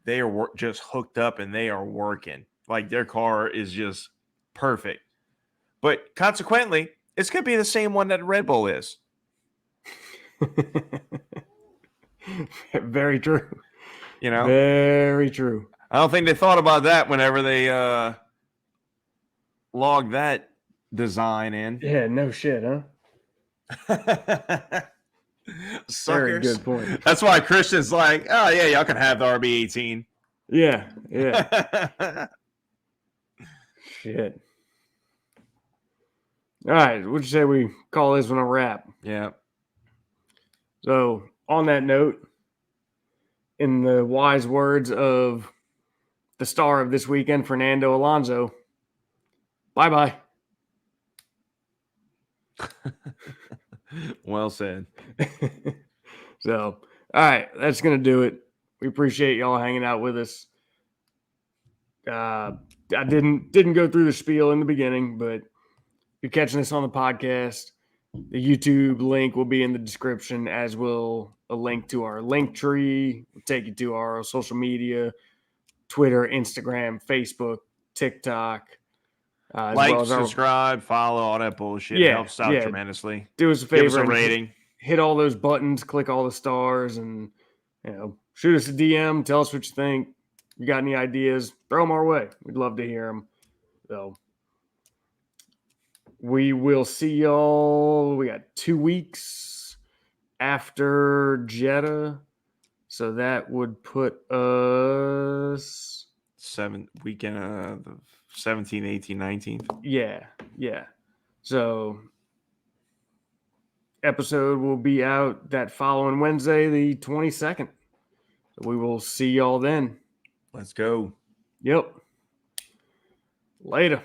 they are just hooked up and they are working. Like their car is just perfect. But consequently, it's going to be the same one that Red Bull is. Very true. Very true. I don't think they thought about that whenever they logged that design in. Yeah, no shit, huh? Suckers. Very good point. That's why Christian's like, oh yeah, y'all can have the RB18. Yeah. Shit. All right, what'd you say we call this one a wrap? Yeah. So, on that note, in the wise words of the star of this weekend, Fernando Alonso, bye-bye. Well said. So, all right, that's going to do it. We appreciate y'all hanging out with us. I didn't go through the spiel in the beginning, but if you're catching this on the podcast, the YouTube link will be in the description, as will a link to our link tree. We'll take you to our social media, Twitter, Instagram, Facebook, TikTok. Like, subscribe, follow, all that bullshit. It helps out tremendously. Do us a favor. Give us a rating. Hit all those buttons, click all the stars, and shoot us a DM. Tell us what you think. You got any ideas? Throw them our way. We'd love to hear them. So we will see y'all. We got 2 weeks after Jeddah. So that would put us weekend the 17th, 18th, 19th. Yeah. So episode will be out that following Wednesday, the 22nd. So we will see y'all then. Let's go. Yep. Later.